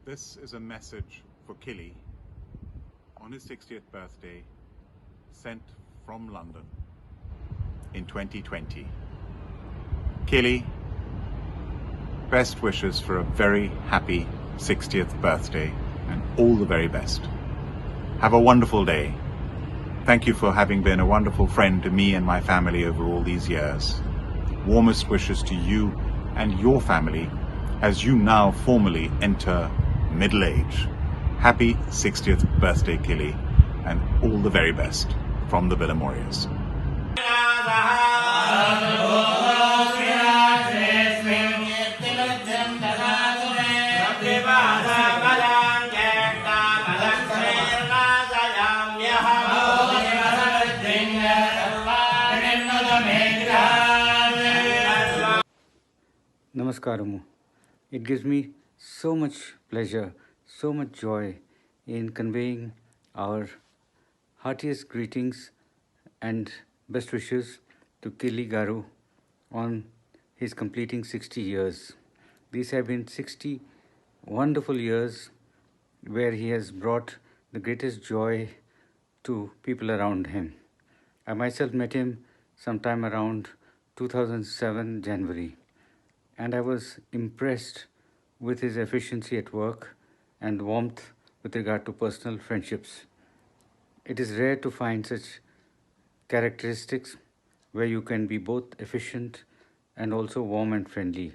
This is a message for Killy on his 60th birthday, sent from London in 2020. Killy, best wishes for a very happy 60th birthday and all the very best. Have a wonderful day. Thank you for having been a wonderful friend to me and my family over all these years. Warmest wishes to you and your family as you now formally enter middle age. Happy 60th birthday, Killy, and all the very best from the Villamorias. Namaskaramu. It gives me so much pleasure, so much joy in conveying our heartiest greetings and best wishes to Killy Garu on his completing 60 years. These have been 60 wonderful years where he has brought the greatest joy to people around him. I myself met him sometime around 2007 January, and I was impressed with his efficiency at work and warmth with regard to personal friendships. It is rare to find such characteristics where you can be both efficient and also warm and friendly.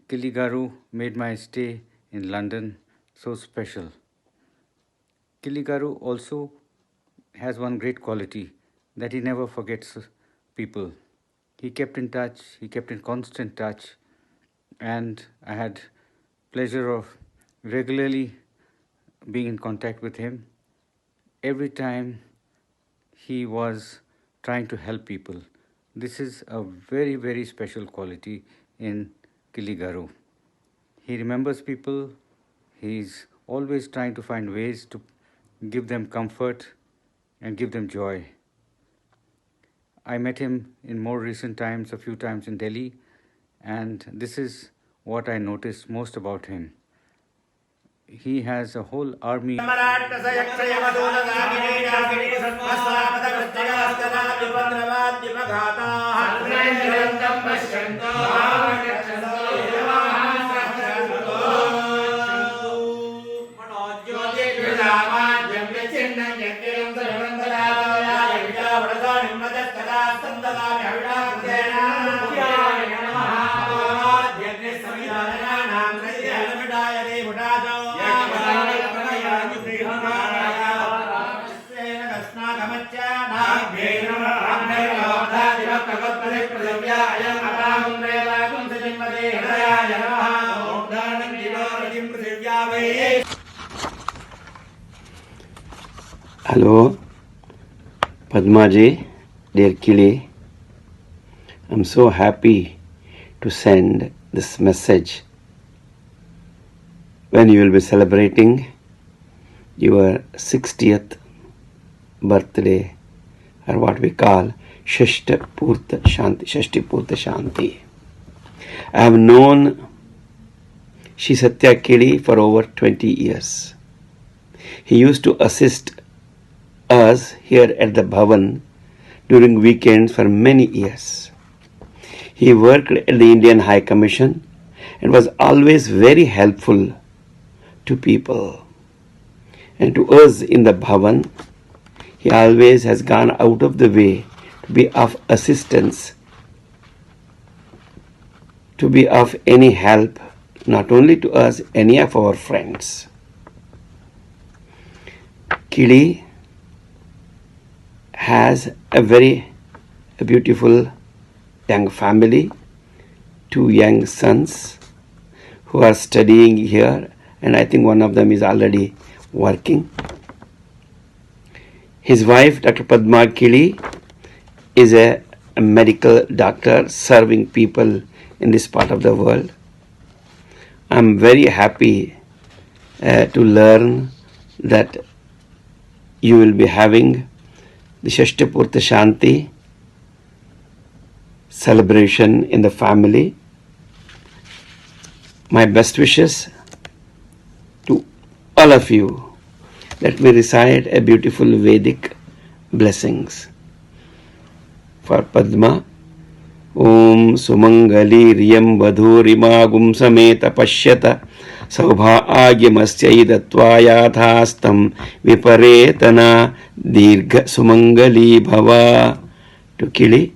Killy Garu made my stay in London so special. Killy Garu also has one great quality, that he never forgets people. He kept in touch, he kept in constant touch, and I had pleasure of regularly being in contact with him. Every time he was trying to help people. This is a very, very special quality in Killy Garu. He remembers people, he's always trying to find ways to give them comfort and give them joy. I met him in more recent times, a few times in Delhi, and this is what I noticed most about him. He has a whole army. Hello, Padmaji, dear Killy. I'm so happy to send this message when you will be celebrating your 60th birthday, or what we call Shashti Purta Shanti. I have known Shri Satya Killy for over 20 years. He used to assist us here at the Bhavan during weekends for many years. He worked at the Indian High Commission and was always very helpful to people. And to us in the Bhavan, he always has gone out of the way to be of assistance, to be of any help, not only to us, any of our friends. Killy has a very beautiful young family, 2 young sons who are studying here, and I think one of them is already working. His wife, Dr. Padma Killy, is a medical doctor serving people in this part of the world. I'm very happy to learn that you will be having the Shashti Purta Shanti celebration in the family. My best wishes all of you. Let me recite a beautiful Vedic blessings. For Padma, Om Sumangali Riyam Vadhurimagum Sameta Pashyata Saubhagyamasya Datvayadhastam Viparetana Dirgha Sumangali Bhava. To Kili,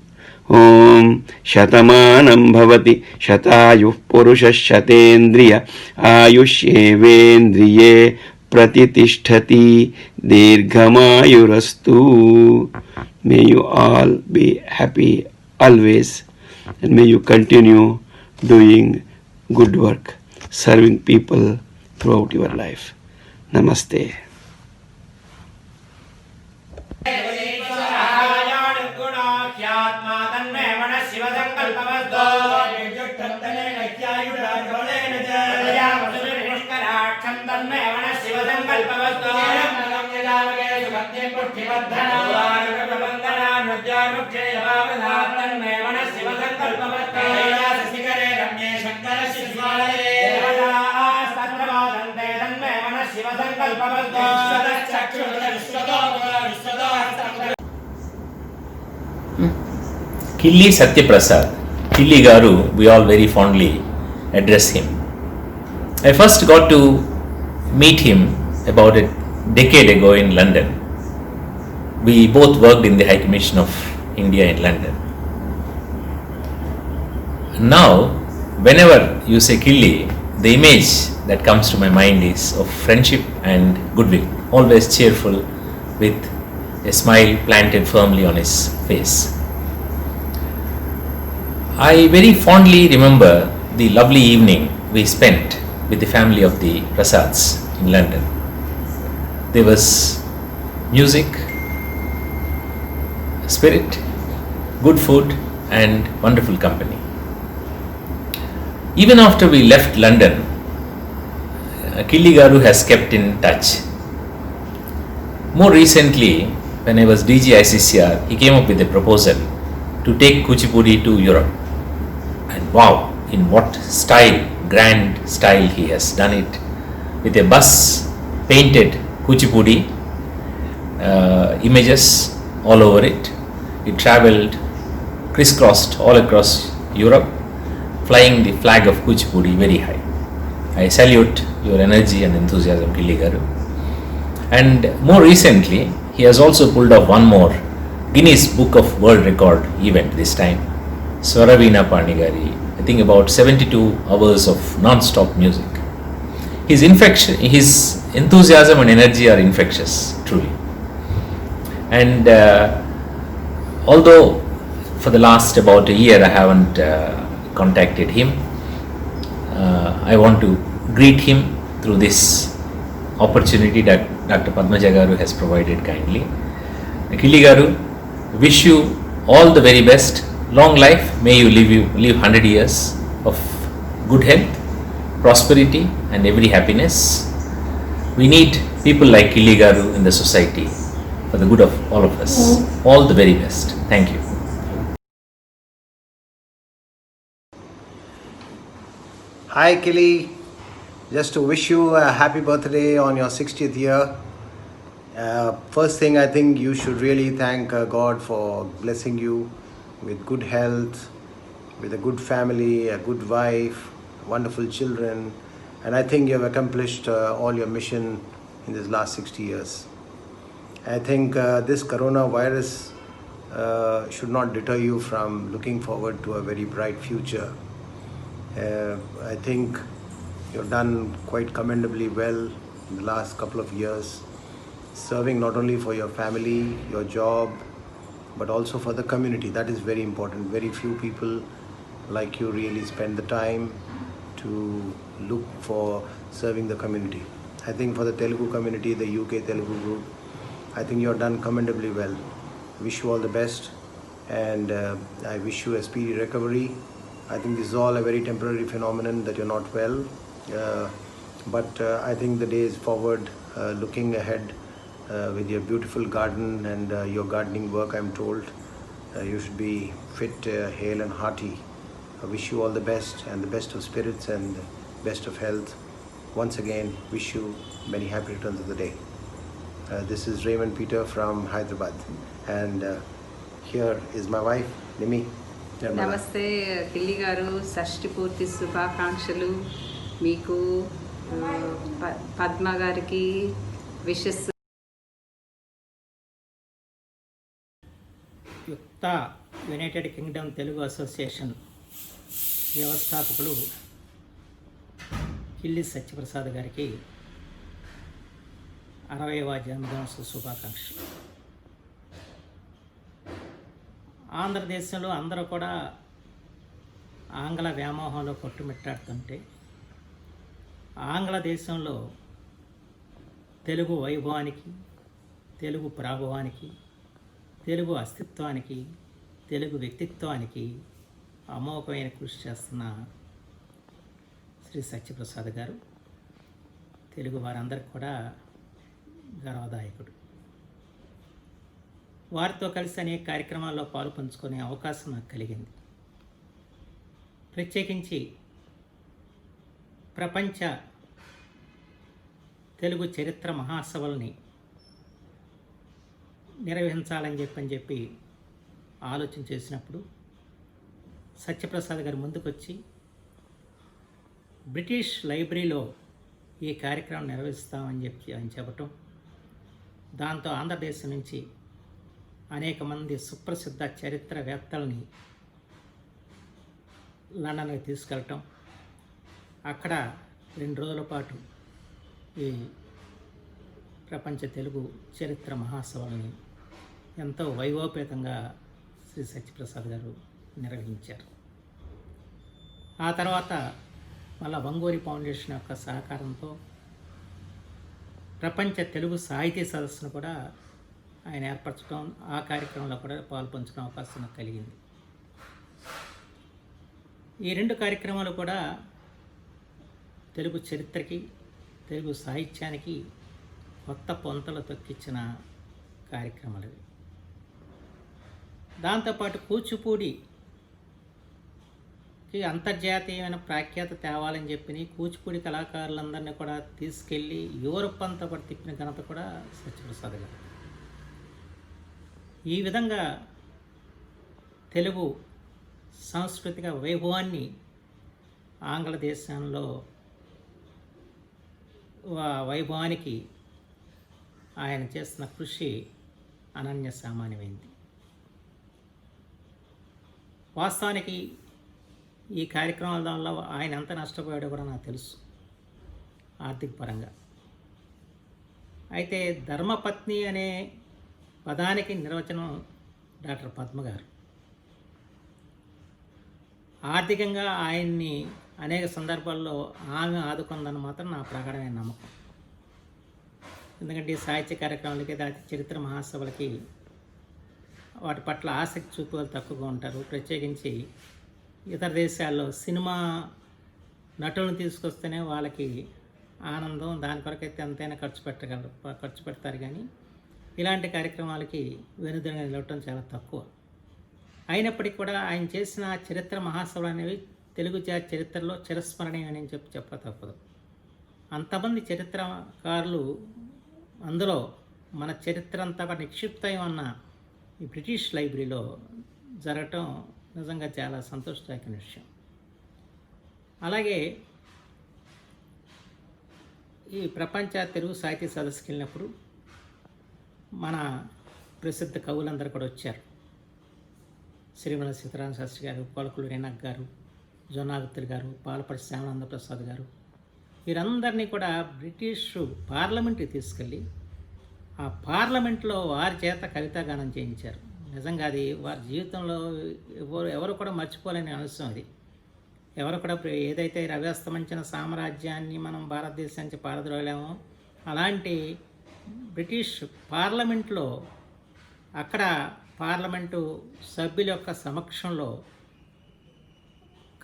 Om Shatamanam Bhavati Shatayuh Purusha Shatendriya Ayushyevendriye Pratitishthati Dirghamayurastu. May you all be happy always, and may you continue doing good work, serving people throughout your life. Namaste. Killi Satyaprasad, Killi Garu, we all very fondly address him. I first got to meet him about a decade ago in London. We both worked in the High Commission of India in London. Now, whenever you say Killi, the image that comes to my mind is of friendship and goodwill, always cheerful with a smile planted firmly on his face. I very fondly remember the lovely evening we spent with the family of the Prasads in London. There was music, spirit, good food and wonderful company. Even after we left London, Killi Garu has kept in touch. More recently, when I was DG ICCR, he came up with a proposal to take Kuchipudi to Europe. And wow, in what style, grand style he has done it, with a bus painted Kuchipudi images all over it. It travelled, crisscrossed all across Europe, flying the flag of Kuchipudi very high. I salute your energy and enthusiasm, Killi Garu. And more recently, he has also pulled off one more Guinness Book of World Record event this time. Swaravina Panigari, I think about 72 hours of non-stop music. His enthusiasm and energy are infectious, truly. And although for the last about a year I haven't contacted him, I want to greet him through this opportunity that Dr. Padmaja Garu has provided kindly. Killi Garu, wish you all the very best. Long life, may you live 100 years of good health, prosperity and every happiness. We need people like Killi Garu in the society for the good of all of us. All the very best. Thank you. Hi Killi, just to wish you a happy birthday on your 60th year. First thing, I think you should really thank God for blessing you with good health, with a good family, a good wife, wonderful children, and I think you have accomplished all your mission in this last 60 years. I think this coronavirus should not deter you from looking forward to a very bright future. I think you've done quite commendably well in the last couple of years, serving not only for your family, your job, but also for the community. That is very important. Very few people like you really spend the time to look for serving the community. I think for the Telugu community, the UK Telugu group, I think you have done commendably well. Wish you all the best, and I wish you a speedy recovery. I think this is all a very temporary phenomenon that you're not well, but I think the days forward, looking ahead with your beautiful garden and your gardening work, I'm told you should be fit, hale and hearty. I wish you all the best and the best of spirits and best of health. once again wish you many happy returns of the day. This is Raymond Peter from Hyderabad, and here is my wife, Nimi. నమస్తే కిల్లి గారు, షష్ఠి పూర్తి శుభాకాంక్షలు మీకు. పద్మ గారికి wishes. యుక్త United Kingdom Telugu association వ్యవస్థాపకులు కిల్లి సత్యప్రసాద్ గారికి 60వ జన్మదినోత్సవ శుభాకాంక్షలు. ఆంధ్రదేశంలో అందరూ కూడా ఆంగ్ల వ్యామోహంలో కొట్టుమిట్టాడుతుంటే, ఆంగ్లదేశంలో తెలుగు వైభవానికి, తెలుగు ప్రాభవానికి, తెలుగు అస్తిత్వానికి, తెలుగు వ్యక్తిత్వానికి అమోఘమైన కృషి చేస్తున్న శ్రీ సత్యప్రసాద్ గారు తెలుగు వారందరికీ కూడా గర్వదాయకుడు. వారితో కలిసి అనేక కార్యక్రమాల్లో పాలు పంచుకునే అవకాశం నాకు కలిగింది. ప్రత్యేకించి ప్రపంచ తెలుగు చరిత్ర మహాసభల్ని నిర్వహించాలని చెప్పి ఆలోచన చేసినప్పుడు సత్యప్రసాద్ గారు ముందుకొచ్చి బ్రిటిష్ లైబ్రరీలో ఈ కార్యక్రమం నిర్వహిస్తామని చెప్పటం, దాంతో ఆంధ్రదేశం నుంచి అనేక మంది సుప్రసిద్ధ చరిత్రవేత్తలని లండన్కి తీసుకెళ్ళటం, అక్కడ 2 రోజుల పాటు ఈ ప్రపంచ తెలుగు చరిత్ర మహాసభలని ఎంతో వైభవపేతంగా శ్రీ సత్యప్రసాద్ గారు నిర్వహించారు. ఆ తర్వాత మళ్ళా వంగూరి ఫౌండేషన్ యొక్క సహకారంతో ప్రపంచ తెలుగు సాహితీ సదస్సును కూడా ఆయన ఏర్పరచడం, ఆ కార్యక్రమంలో కూడా పాల్పంచడం అవకాశం నాకు కలిగింది. ఈ 2 కార్యక్రమాలు కూడా తెలుగు చరిత్రకి, తెలుగు సాహిత్యానికి కొత్త పొంతలు తొక్కించిన కార్యక్రమాలు. దాంతోపాటు కూచిపూడికి అంతర్జాతీయమైన ప్రఖ్యాత తేవాలని చెప్పి కూచిపూడి కళాకారులందరినీ కూడా తీసుకెళ్ళి యూరప్ అంతా కూడా తిప్పిన ఘనత కూడా సత్యప్రసాద్ గారు. ఈ విధంగా తెలుగు సాంస్కృతిక వైభవాన్ని ఆంగ్లదేశంలో వైభవానికి ఆయన చేస్తున్న కృషి అనన్య సామాన్యమైంది. వాస్తవానికి ఈ కార్యక్రమాల వల్ల ఆయన ఎంత నష్టపోయాడో కూడా నాకు తెలుసు ఆర్థిక పరంగా. అయితే ధర్మపత్ని అనే పదానికి నిర్వచనం డాక్టర్ పద్మ గారు. ఆర్థికంగా ఆయన్ని అనేక సందర్భాల్లో ఆమె ఆదుకుందని మాత్రం నా ప్రగాఢమైన నమ్మకం. ఎందుకంటే ఈ సాహిత్య కార్యక్రమాలకి, చరిత్ర మహాసభలకి వాటి పట్ల ఆసక్తి చూపే వాళ్ళు తక్కువగా ఉంటారు. ప్రత్యేకించి ఇతర దేశాల్లో సినిమా నటులను తీసుకొస్తేనే వాళ్ళకి ఆనందం, దాని కొరకైతే ఎంతైనా ఖర్చు పెడతారు. కానీ ఇలాంటి కార్యక్రమాలకి వెనుదనగా నిలవటం చాలా తక్కువ. అయినప్పటికీ కూడా ఆయన చేసిన చరిత్ర మహాసభలు అనేవి తెలుగు చరిత్రలో చిరస్మరణీయం అని చెప్ప తప్పదు. అంతమంది చరిత్రకారులు, అందులో మన చరిత్ర అంతా నిక్షిప్తం ఉన్న ఈ బ్రిటిష్ లైబ్రరీలో జరగటం నిజంగా చాలా సంతోషదాయకమైన విషయం. అలాగే ఈ ప్రపంచ తెలుగు సాహితీ సదస్సుకి వెళ్ళినప్పుడు మన ప్రసిద్ధ కవులందరూ కూడా వచ్చారు. శ్రీమల సీతారామ శాస్త్రి గారు, కొలకులు రేణక్ గారు, జొన్నాగుత్తులు గారు, పాలపడి శ్యామానంద ప్రసాద్ గారు, వీరందరినీ కూడా బ్రిటిష్ పార్లమెంట్కి తీసుకెళ్ళి ఆ పార్లమెంట్లో వారి చేత కవితాగానం చేయించారు. నిజంగా అది వారి జీవితంలో ఎవరు కూడా మర్చిపోలేని అంశం. అది ఎవరు కూడా ఏదైతే రవ్యాస్తమించిన సామ్రాజ్యాన్ని మనం భారతదేశానికి పారద్రోలేమో, అలాంటి బ్రిటిష్ పార్లమెంట్లో అక్కడ పార్లమెంటు సభ్యుల యొక్క సమక్షంలో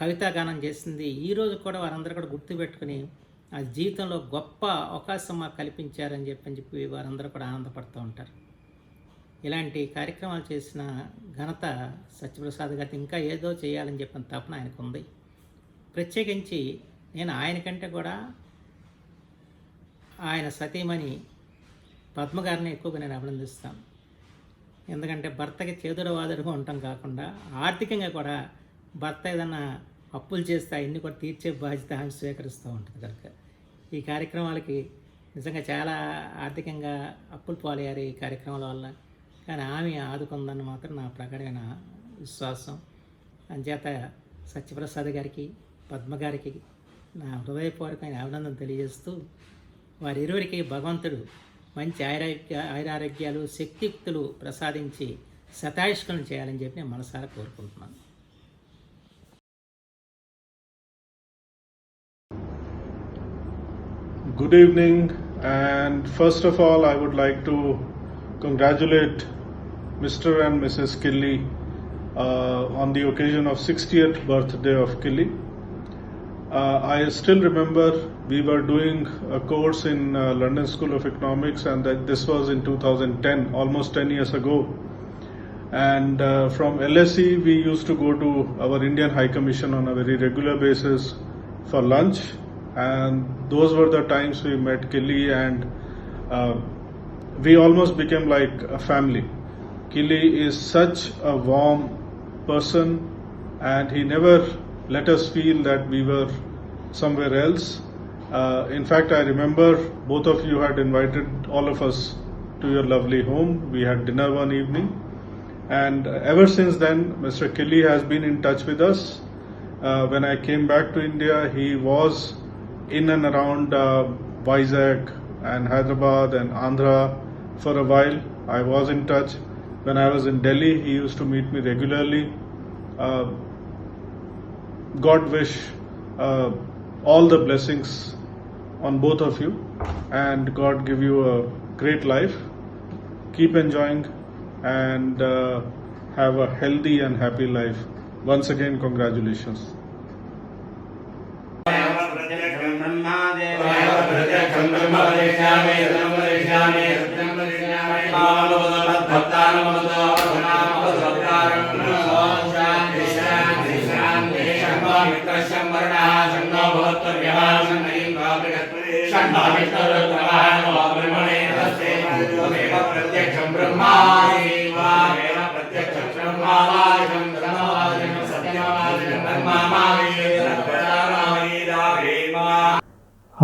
కవితాగానం చేసింది. ఈరోజు కూడా వారందరూ కూడా గుర్తుపెట్టుకుని ఆ జీవితంలో గొప్ప అవకాశం మాకు కల్పించారని చెప్పి వారందరూ కూడా ఆనందపడుతూ ఉంటారు. ఇలాంటి కార్యక్రమాలు చేసిన ఘనత సత్యప్రసాద్ గారికి ఇంకా ఏదో చేయాలని చెప్పిన తపన ఆయనకు ఉంది. ప్రత్యేకించి నేను ఆయన కంటే కూడా ఆయన సతీమణి పద్మ గారిని ఎక్కువగా నేను అభినందిస్తాను. ఎందుకంటే భర్తకి చేదుడు వాదుడుగా ఉండటం కాకుండా ఆర్థికంగా కూడా భర్త ఏదన్నా అప్పులు చేస్తే అన్నీ కూడా తీర్చే బాధ్యత ఆమె స్వీకరిస్తూ ఉంటుంది. కనుక ఈ కార్యక్రమాలకి నిజంగా చాలా ఆర్థికంగా అప్పులు పాలయ్యారు ఈ కార్యక్రమాల వల్ల. కానీ ఆమె ఆదుకుందని మాత్రం నా ప్రగాఢమైన విశ్వాసం. అంచేత సత్యప్రసాద్ గారికి, పద్మ గారికి నా హృదయపూర్వకమైన అభినందన తెలియజేస్తూ వారిరువురికి భగవంతుడు మంచి ఆయురారోగ్యాలు, శక్తియుక్తులు ప్రసాదించి శతాయుష్కులను చేయాలని చెప్పి నేను మనసారా కోరుకుంటున్నాను. Good evening, and first of all, I would like to congratulate Mr. and Mrs. Killy on the occasion of 60th birthday of Killy. I still remember we were doing a course in London School of Economics, and this was in 2010, almost 10 years ago. And from LSE, we used to go to our Indian High Commission on a very regular basis for lunch. And those were the times we met Killy, and we almost became like a family. Killy is such a warm person, and he never let us feel that we were somewhere else. In fact, I remember both of you had invited all of us to your lovely home. We had dinner one evening, and ever since then, Mr. Killy has been in touch with us. When I came back to India, he was in and around Vizag and Hyderabad and Andhra for a while. I was in touch. When I was in Delhi, he used to meet me regularly. God wish all the blessings on both of you, and God give you a great life. Keep enjoying and have a healthy and happy life. Once again, congratulations.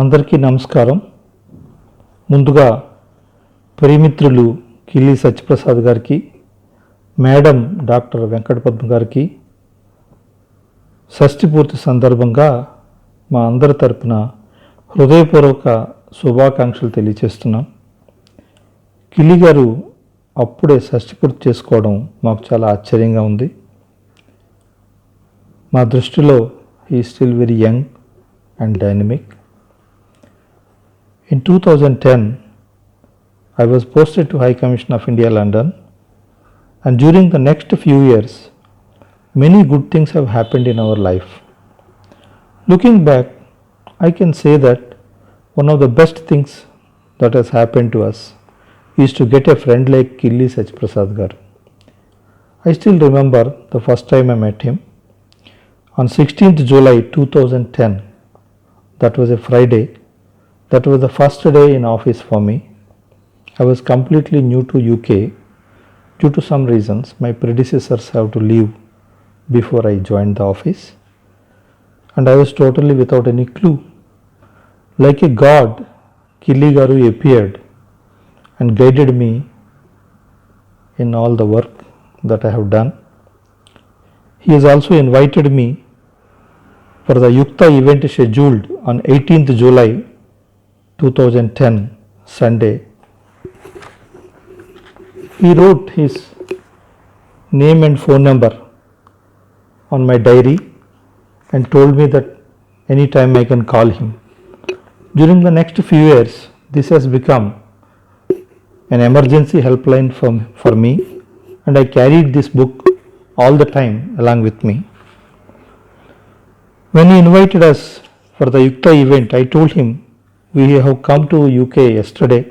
అందరికీ నమస్కారం. ముందుగా ప్రియమిత్రులు కిల్లి సత్యప్రసాద్ గారికి, madam doctor Venkata Padma గారికి షష్ఠి పూర్తి సందర్భంగా మా అందరి తరపున హృదయపూర్వక శుభాకాంక్షలు తెలియజేస్తున్నాం. కిల్లి గారు అప్పుడే షష్ఠి పూర్తి చేసుకోవడం మాకు చాలా ఆశ్చర్యంగా ఉంది. మా దృష్టిలో he still very young and dynamic. In 2010, I was posted to High Commission of India, London, and during the next few years, many good things have happened in our life. Looking back, I can say that one of the best things that has happened to us is to get a friend like Killi Sachprasad Gar. I still remember the first time I met him on 16th July 2010. That was a Friday. That was the first day in office for me. I was completely new to UK. Due to some reasons, my predecessors have to leave before I joined the office, and I was totally without any clue. Like a god, Killi Garu appeared and guided me in all the work that I have done. He has also invited me for the Yukta event scheduled on 18th July 2010, Sunday. He wrote his name and phone number on my diary and told me that anytime I can call him. During the next few years, this has become an emergency helpline for me, and I carried this book all the time along with me. When he invited us for the Yukta event, I told him, we have come to UK yesterday.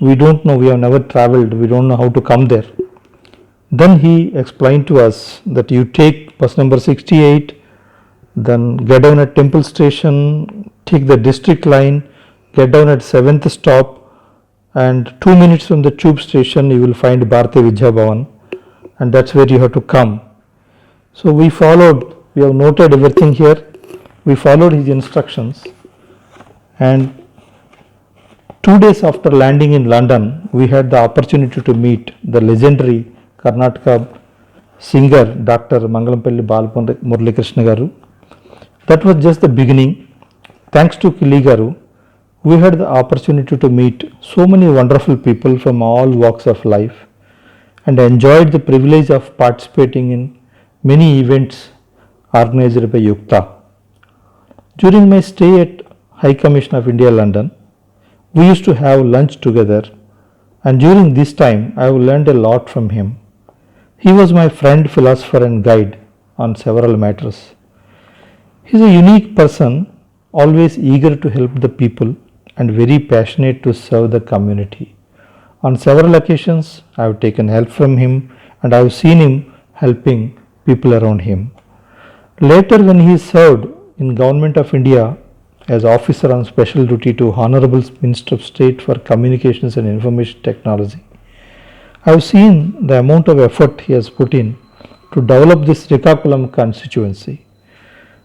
We don't know, we have never traveled, we don't know how to come there. Then he explained to us that you take bus number 68, then get down at Temple Station, take the district line, get down at 7th stop, and 2 minutes from the tube station you will find Bharati Vidya Bhavan, and that's where you have to come. So we have noted everything here, we followed his instructions, and 2 days after landing in London, we had the opportunity to meet the legendary Karnataka singer Dr. Mangalampalli Murali Krishna Garu. That was just the beginning. Thanks to Kili Garu, we had the opportunity to meet so many wonderful people from all walks of life and enjoyed the privilege of participating in many events organized by Yukta. During my stay at High Commission of India, London, we used to have lunch together, and during this time I have learned a lot from him. He was my friend, philosopher and guide on several matters. He is a unique person, always eager to help the people and very passionate to serve the community. On several occasions I have taken help from him and I have seen him helping people around him. Later, when he served in Government of India as officer on special duty to Honorable Minister of State for Communications and Information Technology, I have seen the amount of effort he has put in to develop this Srikakulam constituency.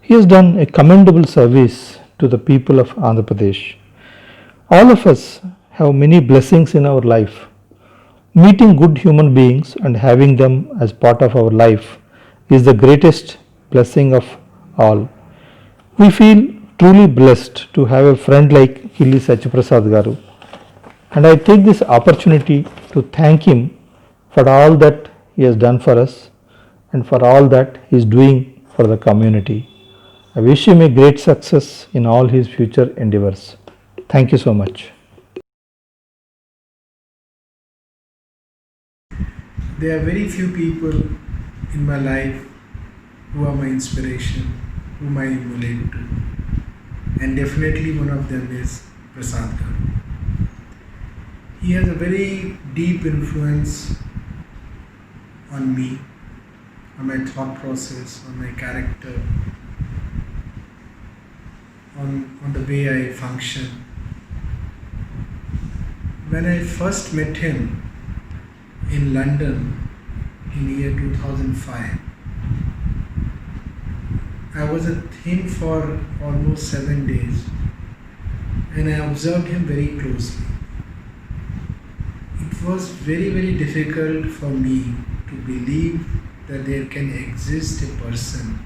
He has done a commendable service to the people of Andhra Pradesh. All of us have many blessings in our life. Meeting good human beings and having them as part of our life is the greatest blessing of all. We feel truly blessed to have a friend like Kili Satyaprasad Garu, and I take this opportunity to thank him for all that he has done for us and for all that he is doing for the community. I wish him a great success in all his future endeavors. Thank you so much. There are very few people in my life who are my inspiration, whom I emulate to, and definitely one of them is Prasad Garu. He has a very deep influence on me, on my thought process, on my character, on the way I function. When I first met him in London in the year 2005, I was with him for almost 7 days and I observed him very closely. It was very, very difficult for me to believe that there can exist a person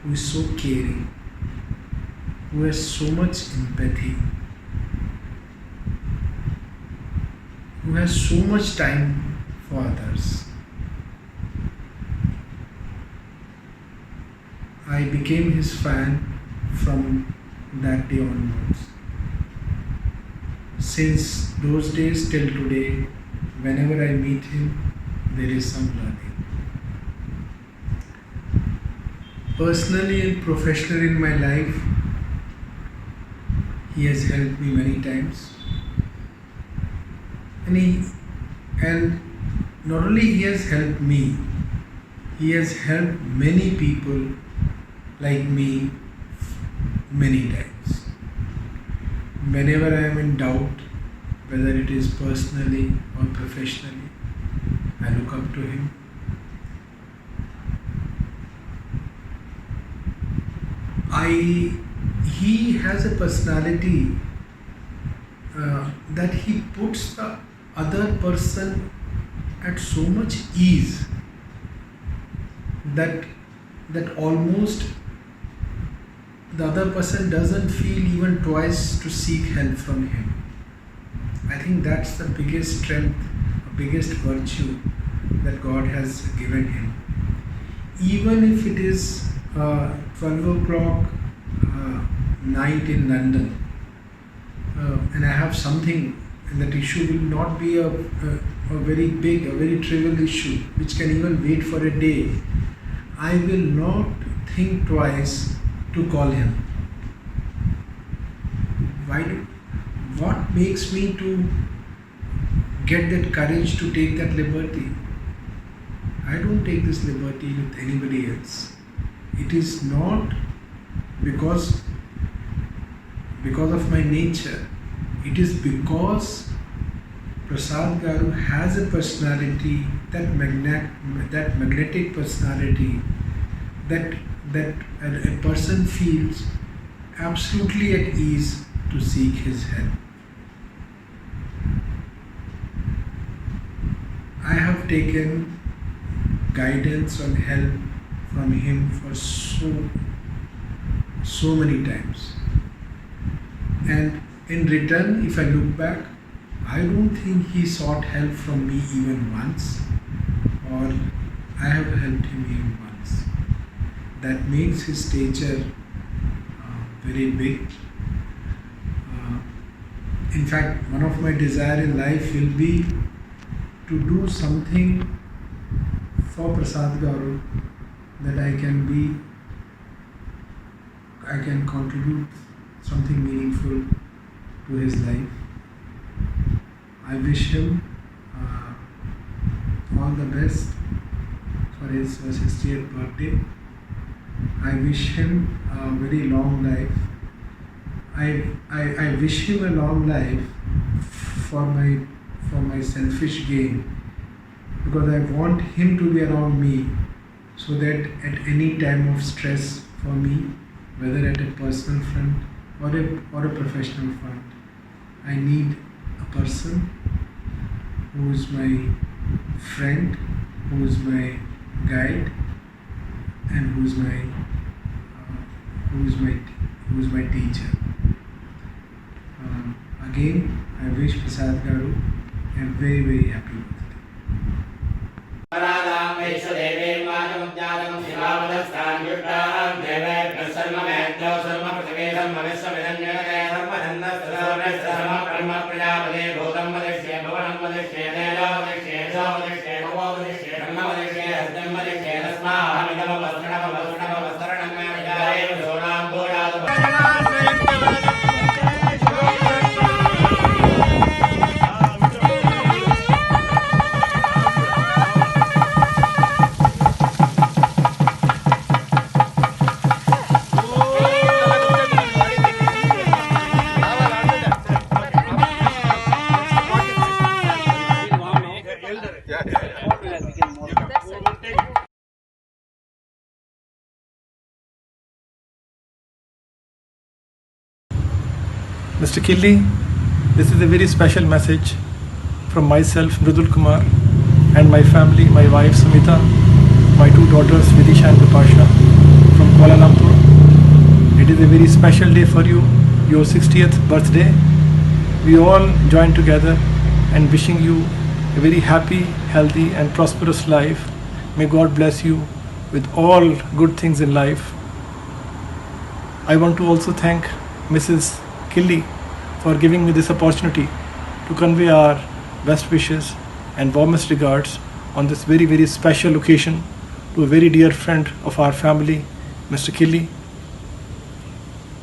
who is so caring, who has so much empathy, who has so much time for others. I became his fan from that day onwards. Since those days till today, whenever I meet him, there is some learning. Personally and professionally in my life, he has helped me many times. And not only he has helped me, he has helped many people like me many times. Whenever I am in doubt, whether it is personally or professionally, I look up to him. He has a personality that he puts the other person at so much ease that almost the other person doesn't feel even twice to seek help from him. I think that's the biggest strength, the biggest virtue that God has given him. Even if it is 12 o'clock night in London and I have something, and that issue will not be a very big, a very trivial issue which can even wait for a day, I will not think twice to call him. What makes me to get that courage to take that liberty? I don't take this liberty with anybody else. It is not because because of my nature. It is because Prasad Garu has a personality, that magnetic personality, that a person feels absolutely at ease to seek his help. I have taken guidance and help from him for so many times. And in return, if I look back, I don't think he sought help from me even once, or I have helped him even once. That makes his stature very big. In fact, one of my desires in life will be to do something for Prasad Garu, that I can contribute something meaningful to his life. I wish him all the best for his 60th birthday. I wish him a very long life. I wish him a long life for my selfish gain, because I want him to be around me, so that at any time of stress for me, whether at a personal front or a professional front, I need a person who is my friend, who is my guide, and who is my teacher. Again, I wish Prasad Garu a very, very happy Mr. Killi, this is a very special message from myself, Mridul Kumar, and my family, my wife Sumita, my two daughters Vidisha and Bipasha from Kuala Lumpur. It is a very special day for you, your 60th birthday. We all join together and wishing you a very happy, healthy and prosperous life. May God bless you with all good things in life. I want to also thank Mrs. Killi for giving me this opportunity to convey our best wishes and warmest regards on this very, very special occasion to a very dear friend of our family, Mr. Killi.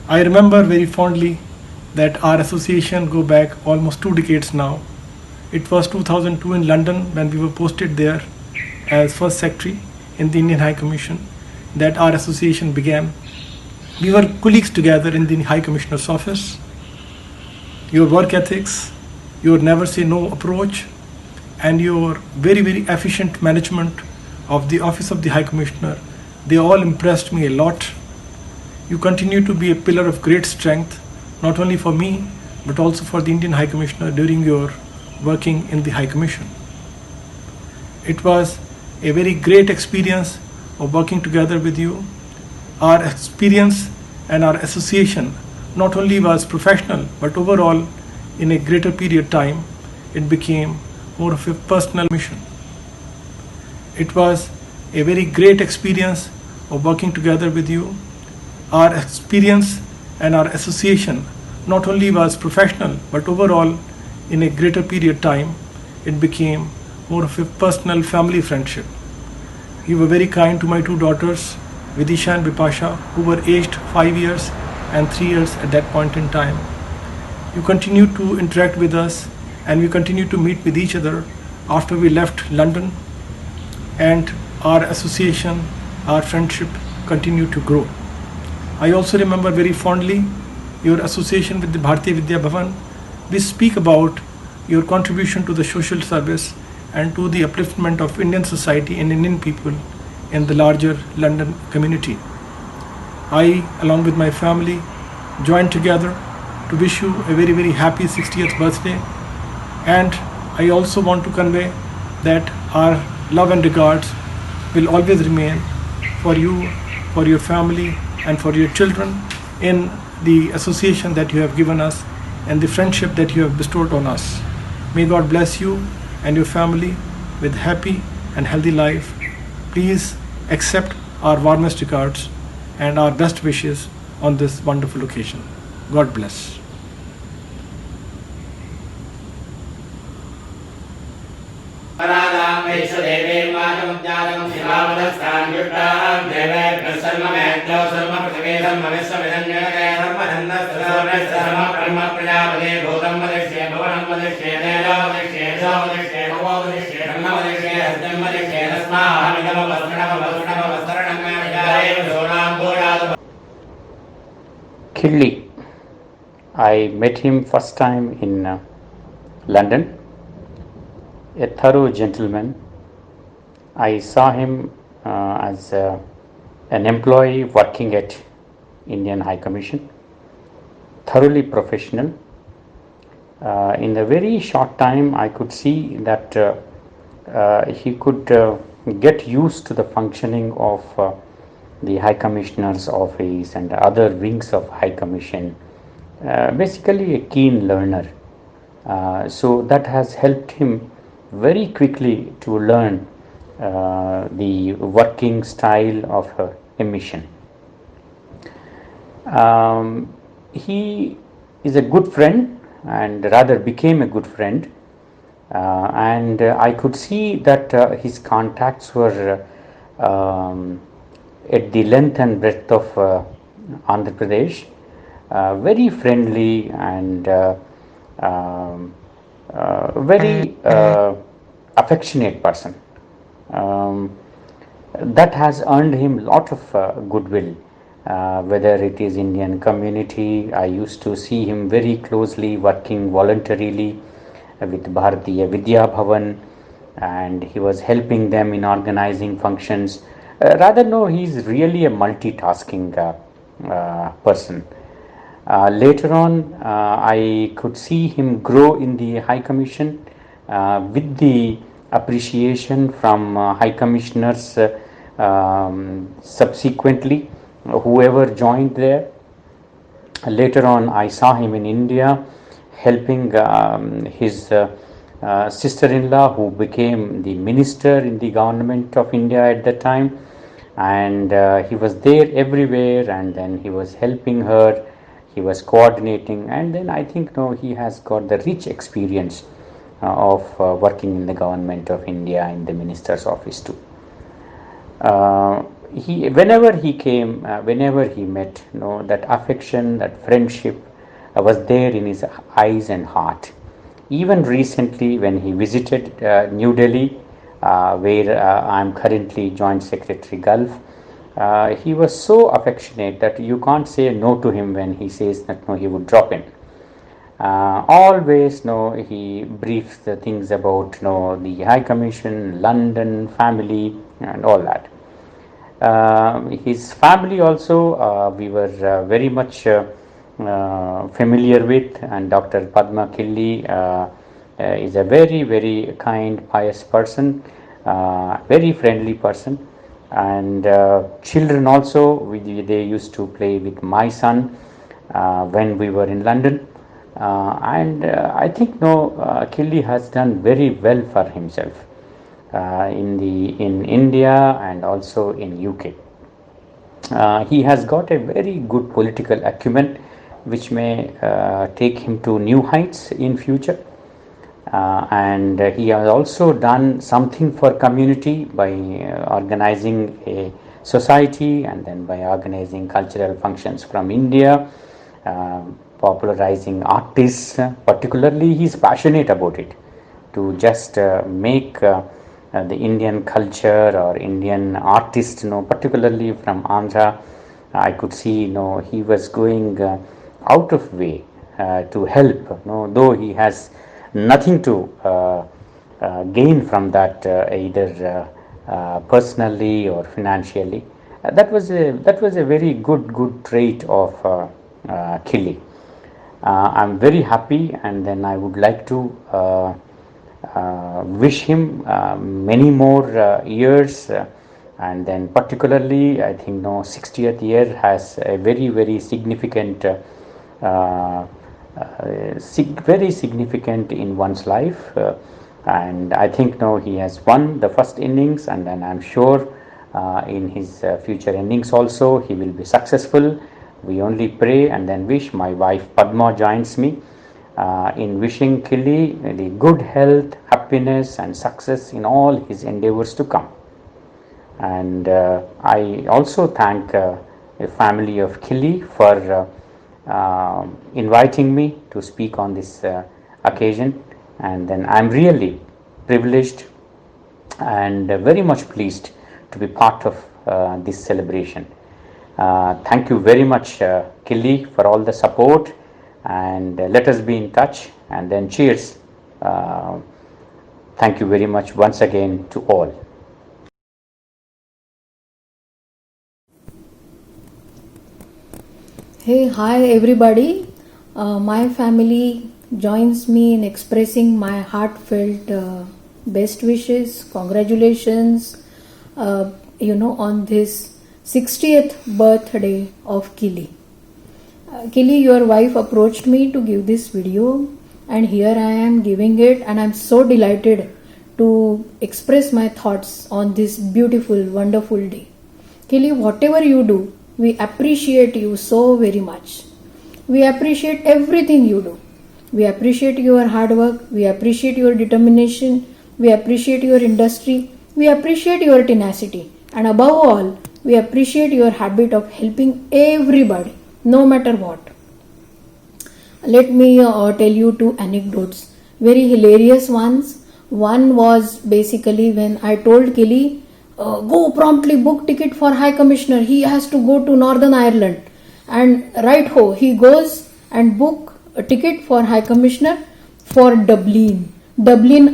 I remember very fondly that our association go back almost 2 decades now. It was 2002 in London when we were posted there as first secretary in the Indian High Commission that our association began. We were colleagues together in the High Commissioner's office. Your work ethics, your never say no approach, and your very, very efficient management of the office of the High Commissioner, they all impressed me a lot. You continue to be a pillar of great strength, not only for me, but also for the Indian High Commissioner during your working in the High Commission. It was a very great experience of working together with you. Our experience and our association not only was professional, but overall in a greater period time, it became more of a personal mission. It was a very great experience of working together with you. Our experience and our association not only was professional, but overall in a greater period time, it became more of a personal family friendship. You were very kind to my two daughters, Vidisha and Bipasha, who were aged 5 years and 3 years at that point in time. You continued to interact with us, and we continued to meet with each other after we left London, and our association, our friendship continued to grow. I also remember very fondly your association with the Bharatiya Vidya Bhavan, we speak about your contribution to the social service and to the upliftment of Indian society and Indian people in the larger London community. I, along with my family, joined together to wish you a very, very happy 60th birthday. And I also want to convey that our love and regards will always remain for you, for your family, and for your children in the association that you have given us and the friendship that you have bestowed on us. May God bless you and your family with happy and healthy life. Please accept our warmest regards and our best wishes on this wonderful occasion. God bless. Killi, I met him first time in London. A thorough gentleman. I saw him as an employee working at Indian High Commission, thoroughly professional. In a very short time, I could see that he could get used to the functioning of the High Commissioner's office and other wings of High Commission. Basically a keen learner. So that has helped him very quickly to learn the working style of a mission. He is a good friend, and rather became a good friend, and I could see that his contacts were at the length and breadth of Andhra Pradesh, very friendly and very affectionate person. That has earned him a lot of goodwill, whether it is Indian community. I used to see him very closely working voluntarily with Bharatiya Vidya Bhavan, and he was helping them in organizing functions. He's really a multitasking person. Later on, I could see him grow in the High Commission with the appreciation from High Commissioners subsequently, whoever joined there. Later on, I saw him in India helping his sister-in-law, who became the minister in the government of India at that time, and he was there everywhere, and then he was helping her, he was coordinating, and then I think he has got the rich experience of working in the government of India in the minister's office too. Whenever he came, whenever he met, that affection, that friendship was there in his eyes and heart. Even recently, when he visited New Delhi, where I am currently Joint Secretary Gulf, he was so affectionate that you can't say no to him when he says that he would drop in. Always he briefs the things about the High Commission, London, family, and all that. His family also we were very much familiar with, and Dr. Padma Killi is a very, very kind, pious person, very friendly person, and children also, they used to play with my son when we were in London, and I think Killi has done very well for himself in India and also in UK. He has got a very good political acumen, which may take him to new heights in future, and he has also done something for community by organizing a society, and then by organizing cultural functions from India, popularizing artists. Particularly he is passionate about it, to just make the Indian culture or Indian artists, particularly from Andhra. I could see he was going out of way to help, though he has nothing to gain from that, either personally or financially. That was a very good trait of Kili. I'm very happy, and then I would like to wish him many more years, and then particularly I think 60th year has a very significant very significant in one's life, and I think he has won the first innings, and then I'm sure in his future innings also he will be successful. We only pray and then wish. My wife Padma joins me in wishing Kili the good health, happiness and success in all his endeavors to come. And I also thank the family of Kili for inviting me to speak on this occasion, and then I'm really privileged and very much pleased to be part of this celebration. Thank you very much, Kili, for all the support, and let us be in touch, and then cheers. Thank you very much once again to all. Hey, hi everybody. My family joins me in expressing my heartfelt best wishes, congratulations, on this 60th birthday of Kili. Kili, your wife approached me to give this video, and here I am giving it, and I'm so delighted to express my thoughts on this beautiful, wonderful day. Kili, whatever you do, we appreciate you so very much. We appreciate everything you do. We appreciate your hard work. We appreciate your determination. We appreciate your industry. We appreciate your tenacity. And above all, we appreciate your habit of helping everybody, no matter what. Let me tell you two anecdotes, very hilarious ones. One was basically when I told Kili, go promptly book ticket for High Commissioner. He has to go to Northern Ireland. And right ho, he goes and book a ticket for High Commissioner for Dublin,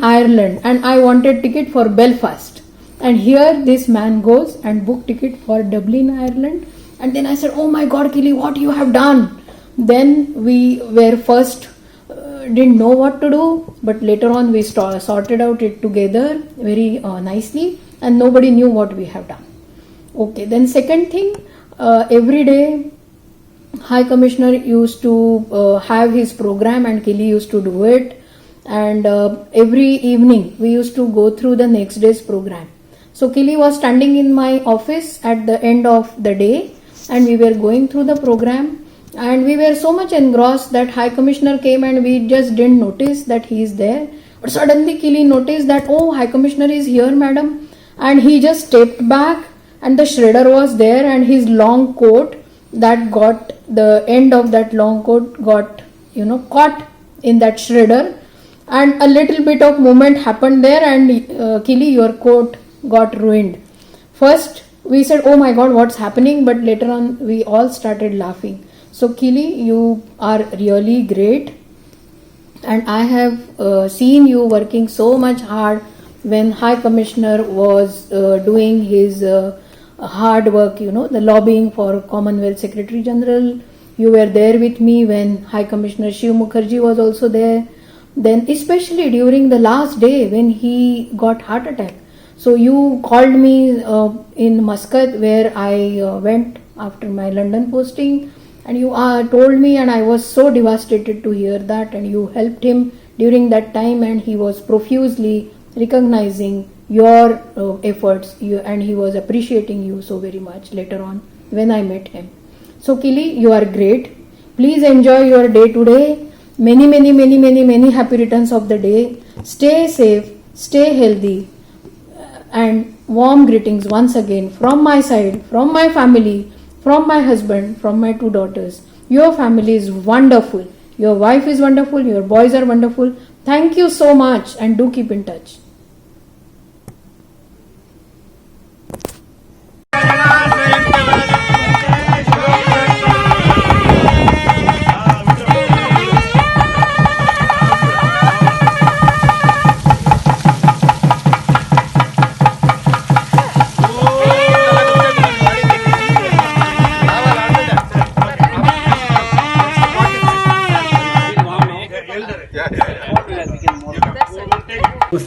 Ireland. And I wanted ticket for Belfast. And here this man goes and book ticket for Dublin, Ireland. And then I said, oh my God, Kili, what you have done? Then we were first didn't know what to do, but later on we sorted out it together very nicely, and nobody knew what we have done. Okay, then second thing, every day High Commissioner used to have his program, and Kili used to do it, and every evening we used to go through the next day's program. So Kili was standing in my office at the end of the day, and we were going through the program, and we were so much engrossed that High Commissioner came and we just didn't notice that he is there. But suddenly Kili noticed that, oh, High Commissioner is here, madam. And he just stepped back, and the shredder was there, and his long coat, that got, the end of that long coat got, caught in that shredder. And a little bit of movement happened there, and Kili, your coat got ruined. First, we said, oh my God, what's happening? But later on, we all started laughing. So Kili, you are really great, and I have seen you working so much hard when High Commissioner was doing his hard work, the lobbying for Commonwealth Secretary General. You were there with me when High Commissioner Shiv Mukherjee was also there. Then especially during the last day when he got heart attack. So you called me in Muscat, where I went after my London posting, and you told me, and I was so devastated to hear that, and you helped him during that time, and he was profusely recognizing your efforts, and he was appreciating you so very much later on when I met him. So Kili, you are great. Please enjoy your day today. Many happy returns of the day. Stay safe, stay healthy, and warm greetings once again from my side, from my family, from my husband, from my two daughters. Your family is wonderful. Your wife is wonderful. Your boys are wonderful. Thank you so much, and do keep in touch.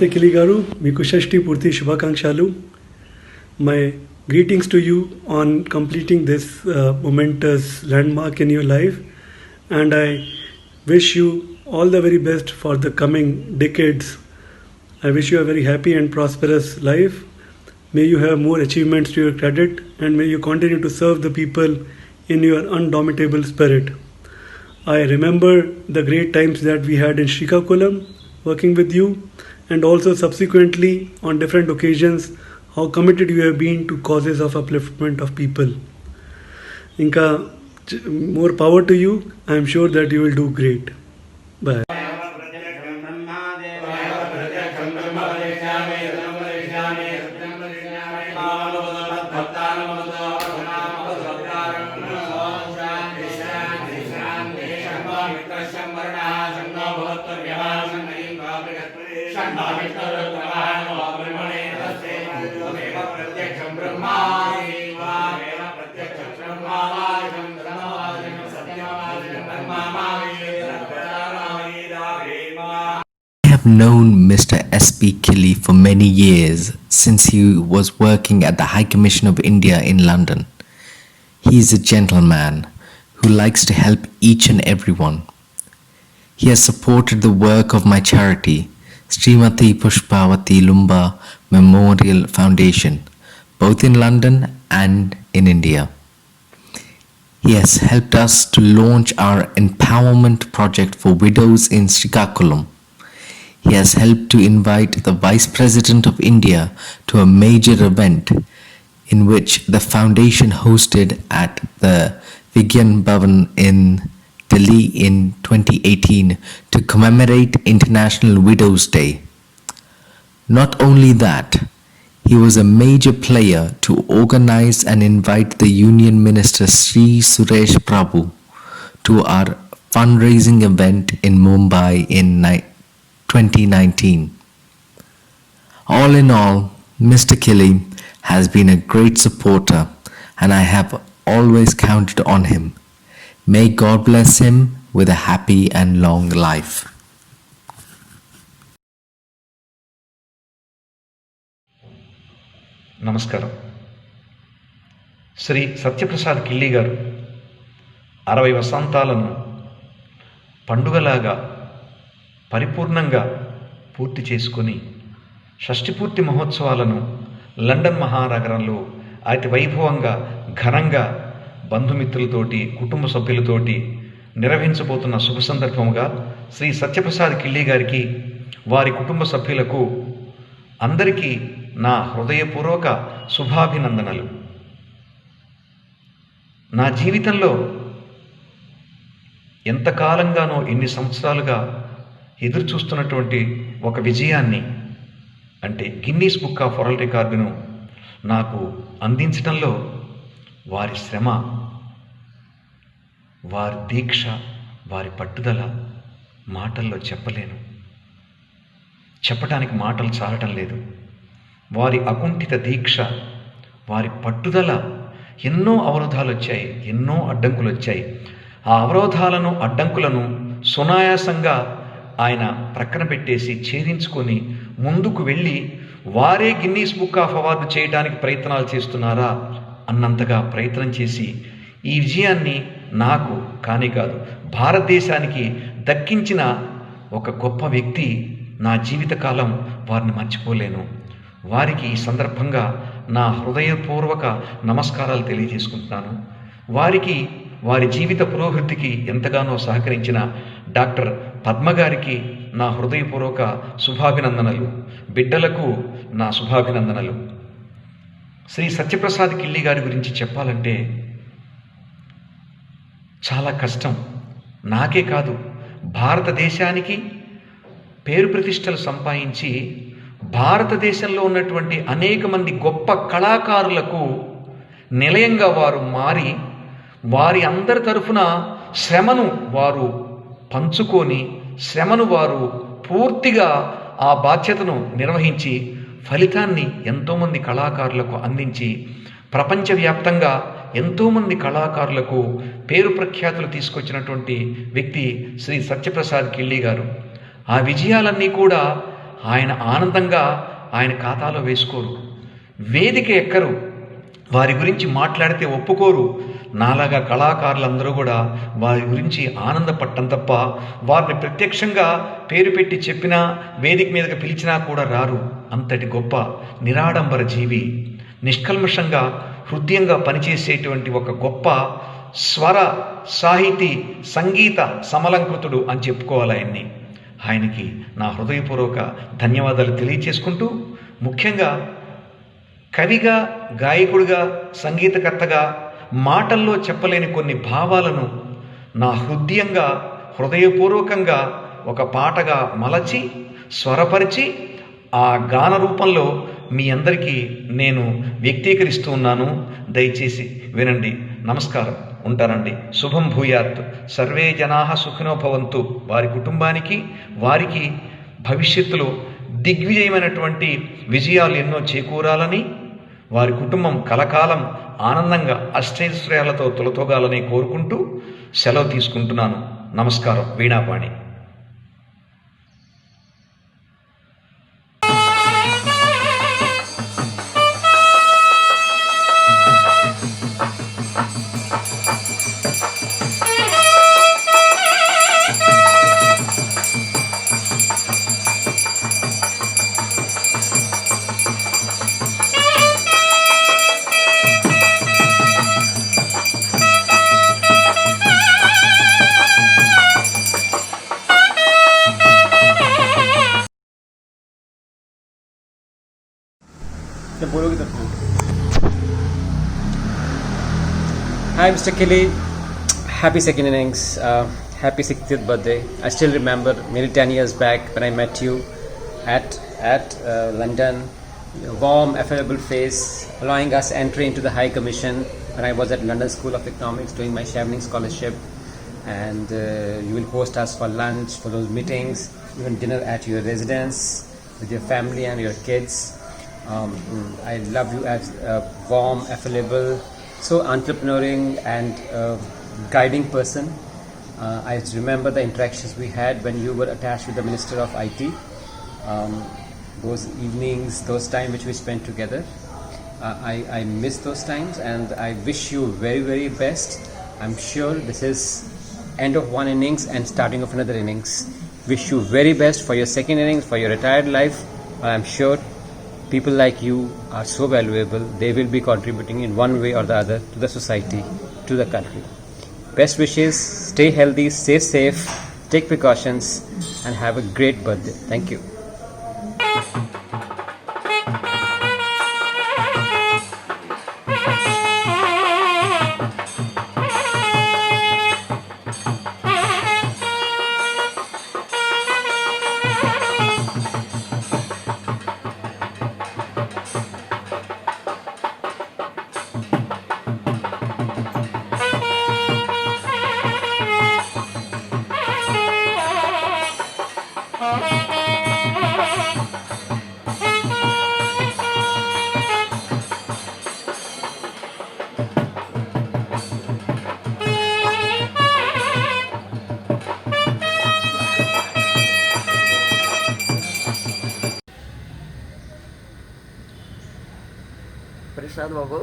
Namaste Kili Garu, Miku Shashti Purti Shubhakankshalu. My greetings to you on completing this momentous landmark in your life, and I wish you all the very best for the coming decades. I wish you a very happy and prosperous life. May you have more achievements to your credit, and may you continue to serve the people in your undomitable spirit. I remember the great times that we had in Srikakulam working with you, and also subsequently on different occasions how committed you have been to causes of upliftment of people. Inka more power to you. I am sure that you will do great. Bye. I have known Mr. S.P. Kili for many years, since he was working at the High Commission of India in London. He is a gentleman who likes to help each and everyone. He has supported the work of my charity, Srimati Pushpavati Lumba Memorial Foundation, both in London and in India. He has helped us to launch our empowerment project for widows in Srikakulam. He has helped to invite the Vice President of India to a major event in which the foundation hosted at the Vigyan Bhavan in Delhi in 2018 to commemorate International Widows' Day. Not only that, he was a major player to organize and invite the Union Minister Sri Suresh Prabhu to our fundraising event in Mumbai in 2019. All in all, Mr. Kili has been a great supporter, and I have always counted on him. May God bless him with a happy and long life. నమస్కారం. శ్రీ సత్యప్రసాద్ కిల్లి గారు 60 వసంతాలను పండుగలాగా పరిపూర్ణంగా పూర్తి చేసుకొని షష్ఠిపూర్తి మహోత్సవాలను London మహానగరంలో అతి వైభవంగా ఘనంగా బంధుమిత్రులతోటి కుటుంబ సభ్యులతోటి నిర్వహించబోతున్న శుభ సందర్భముగా శ్రీ సత్యప్రసాద్ కిల్లి గారికి, వారి కుటుంబ సభ్యులకు అందరికీ నా హృదయపూర్వక శుభాభినందనలు. నా జీవితంలో ఎంతకాలంగానో ఎన్ని సంవత్సరాలుగా ఎదురు చూస్తున్నటువంటి ఒక విజయాన్ని, అంటే గిన్నీస్ బుక్ ఆఫ్ వరల్డ్ రికార్డును నాకు అందించడంలో వారి శ్రమ, వారి దీక్ష, వారి పట్టుదల మాటల్లో చెప్పలేను. చెప్పటానికి మాటలు చాలటం లేదు. వారి అకుంఠిత దీక్ష, వారి పట్టుదల, ఎన్నో అవరోధాలు వచ్చాయి, ఎన్నో అడ్డంకులు వచ్చాయి. ఆ అవరోధాలను అడ్డంకులను సునాయాసంగా ఆయన ప్రక్కన పెట్టేసి ఛేదించుకొని ముందుకు వెళ్ళి వారే గిన్నీస్ బుక్ ఆఫ్ అవార్డు చేయడానికి ప్రయత్నాలు చేస్తున్నారా అన్నంతగా ప్రయత్నం చేసి ఈ విజయాన్ని నాకు కానీ కాదు, భారతదేశానికి దక్కించిన ఒక గొప్ప వ్యక్తి. నా జీవితకాలం వారిని మర్చిపోలేను. వారికి ఈ సందర్భంగా నా హృదయపూర్వక నమస్కారాలు తెలియజేసుకుంటున్నాను. వారికి, వారి జీవిత పురోభివృద్ధికి ఎంతగానో సహకరించిన డాక్టర్ పద్మ గారికి నా హృదయపూర్వక శుభాభినందనలు. బిడ్డలకు నా శుభాభినందనలు. శ్రీ సత్యప్రసాద్ కిల్లి గారి గురించి చెప్పాలంటే చాలా కష్టం. నాకే కాదు, భారతదేశానికి పేరు ప్రతిష్టలు సంపాదించి భారతదేశంలో ఉన్నటువంటి అనేక మంది గొప్ప కళాకారులకు నిలయంగా వారు మారి, వారి అందరి తరఫున శ్రమను వారు పంచుకొని, శ్రమను వారు పూర్తిగా ఆ బాధ్యతను నిర్వహించి ఫలితాన్ని ఎంతోమంది కళాకారులకు అందించి ప్రపంచవ్యాప్తంగా ఎంతోమంది కళాకారులకు పేరు ప్రఖ్యాతులు తీసుకొచ్చినటువంటి వ్యక్తి శ్రీ సత్యప్రసాద్ కిల్లి గారు. ఆ విజయాలన్నీ కూడా ఆయన ఆనందంగా ఆయన ఖాతాలో వేసుకోరు, వేదిక ఎక్కరు, వారి గురించి మాట్లాడితే ఒప్పుకోరు. నాలాగా కళాకారులందరూ కూడా వారి గురించి ఆనందపడటం తప్ప వారిని ప్రత్యక్షంగా పేరు పెట్టి చెప్పినా వేదిక మీదకి పిలిచినా కూడా రారు. అంతటి గొప్ప నిరాడంబర జీవి, నిష్కల్మషంగా హృదయంగా పనిచేసేటువంటి ఒక గొప్ప స్వర సాహితీ సంగీత సమలంకృతుడు అని చెప్పుకోవాలి ఆయన్ని. ఆయనకి నా హృదయపూర్వక ధన్యవాదాలు తెలియచేసుకుంటూ, ముఖ్యంగా కవిగా, గాయకుడిగా, సంగీతకర్తగా మాటల్లో చెప్పలేని కొన్ని భావాలను నా హృదయపూర్వకంగా ఒక పాటగా మలచి స్వరపరిచి ఆ గాన రూపంలో మీ అందరికీ నేను వ్యక్తీకరిస్తూ ఉన్నాను. దయచేసి వినండి. నమస్కారం, ఉంటానండి. శుభం భూయాత్. సర్వే జనాః సుఖినో భవంతు. వారి కుటుంబానికి, వారికి భవిష్యత్తులో దిగ్విజయమైనటువంటి విజయాలు ఎన్నో చేకూరాలని, వారి కుటుంబం కలకాలం ఆనందంగా అష్టైశ్వర్యాలతో తొలతోగాలని కోరుకుంటూ సెలవు తీసుకుంటున్నాను. నమస్కారం. Veenapani. Hi, Mr. Kelly. Happy second innings. Happy 60th birthday. I still remember nearly 10 years back when I met you at London. Your warm, affable face, allowing us entry into the High Commission when I was at London School of Economics doing my Chevening scholarship. And you will host us for lunch, for those meetings, even dinner at your residence with your family and your kids. I love you as a warm, affable, so entrepreneuring and guiding person. I remember the interactions we had when you were attached with the Minister of IT. Those evenings, those times which we spent together. I miss those times and I wish you very, very best. I'm sure this is end of one innings and starting of another innings. Wish you very best for your second innings, for your retired life. I'm sure people like you are so valuable. They will be contributing in one way or the other to the society, to the country. Best wishes, stay healthy, stay safe, take precautions and have a great birthday. Thank you. Prasad Babu,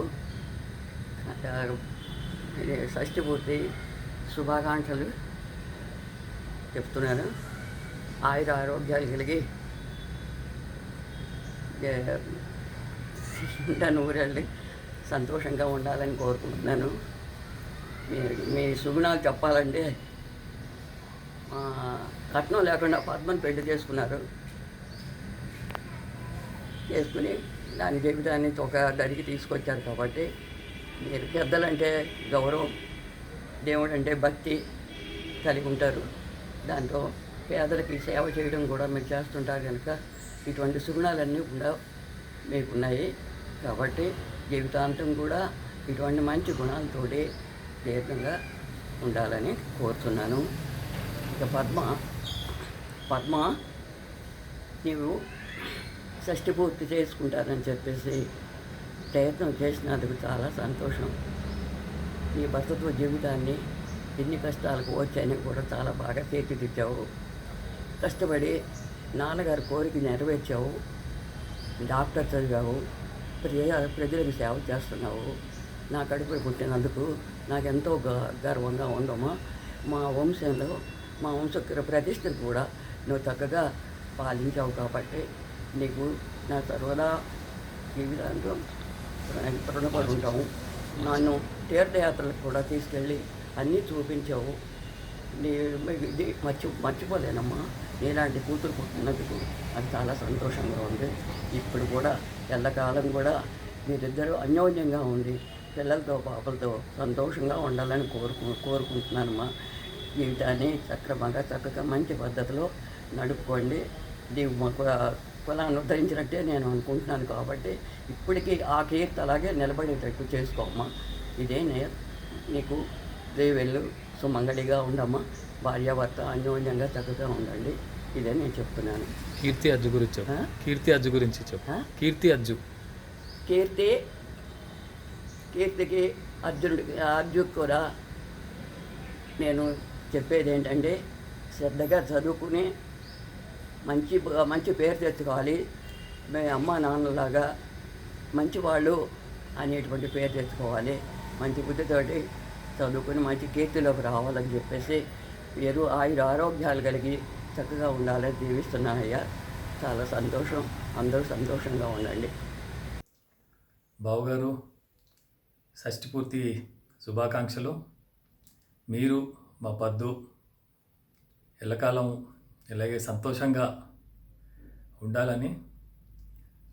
షష్ఠి పూర్తి శుభాకాంక్షలు చెప్తున్నాను. ఆయుర ఆరోగ్యాలు కలిగి నూరెళ్ళి సంతోషంగా ఉండాలని కోరుకుంటున్నాను. మీ సుగుణాలు చెప్పాలంటే కట్నం లేకుండా పద్మని పెళ్లి చేసుకుని దాని జీవితాన్ని ఒక దరికి తీసుకొచ్చారు. కాబట్టి మీరు పెద్దలంటే గౌరవం, దేవుడు అంటే భక్తి కలిగి ఉంటారు. దాంతో పేదలకి సేవ చేయడం కూడా మీరు చేస్తుంటారు కనుక ఇటువంటి సుగుణాలన్నీ కూడా మీకున్నాయి. కాబట్టి జీవితాంతం కూడా ఇటువంటి మంచి గుణాలతోటి దీర్ఘంగా ఉండాలని కోరుతున్నాను. ఇక పద్మ నీవు షష్ఠి పూర్తి చేసుకుంటారని చెప్పేసి ప్రయత్నం చేసినందుకు చాలా సంతోషం. నీ భర్తతో జీవితాన్ని ఎన్ని కష్టాలకు వచ్చాయని కూడా చాలా బాగా తీర్చిదిద్దావు. కష్టపడి నాన్నగారి కోరిక నెరవేర్చావు, డాక్టర్ చదివావు, ప్రజలకు సేవ చేస్తున్నావు. నా కడుపులో పుట్టినందుకు నాకెంతో గర్వంగా ఉందమ్మా. మా వంశంలో మా వంశ ప్రతిష్టను కూడా నువ్వు చక్కగా పాలించావు కాబట్టి నీకు నా సర్వదా జీవితాంతం రుణపడి ఉంటాము. నన్ను తీర్థయాత్రలకు కూడా తీసుకెళ్ళి అన్నీ చూపించావు. ఇది మర్చిపోలేనమ్మా. నీలాంటి కూతురు పుట్టినందుకు అది చాలా సంతోషంగా ఉంది. ఇప్పుడు కూడా ఎల్లకాలం కూడా మీరిద్దరూ అన్యోన్యంగా ఉంది పిల్లలతో పాపలతో సంతోషంగా ఉండాలని కోరుకుంటున్నానమ్మా. జీవితాన్ని సక్రమంగా చక్కగా మంచి పద్ధతిలో నడుపుకోండి. నీవు మాకు కులాన్ని ఉద్ధరించినట్టే నేను అనుకుంటున్నాను కాబట్టి ఇప్పటికీ ఆ కీర్తి అలాగే నిలబడేటట్టు చేసుకోమ్మా. ఇదే నీకు దేవెళ్ళు సుమంగళిగా ఉండమ్మా. భార్యాభర్త అన్యోన్యంగా చక్కగా ఉండండి. ఇదే నేను చెప్తున్నాను. కీర్తి అజ్జు గురించి చెప్పు. కీర్తికి అర్జుకి కూడా నేను చెప్పేది ఏంటంటే శ్రద్ధగా చదువుకుని మంచి పేరు తెచ్చుకోవాలి. మీ అమ్మ నాన్నలాగా మంచివాళ్ళు అనేటువంటి పేరు తెచ్చుకోవాలి. మంచి బుద్ధితోటి చదువుకుని మంచి కీర్తిలోకి రావాలని చెప్పేసి మీరు ఆరోగ్యాలు కలిగి చక్కగా ఉండాలని దీవిస్తున్నానయ్యా. చాలా సంతోషం. అందరూ సంతోషంగా ఉండండి. బావగారు షష్ఠి పూర్తి శుభాకాంక్షలు. మీరు మా పద్దు ఎల్లకాలం ఇలాగే సంతోషంగా ఉండాలని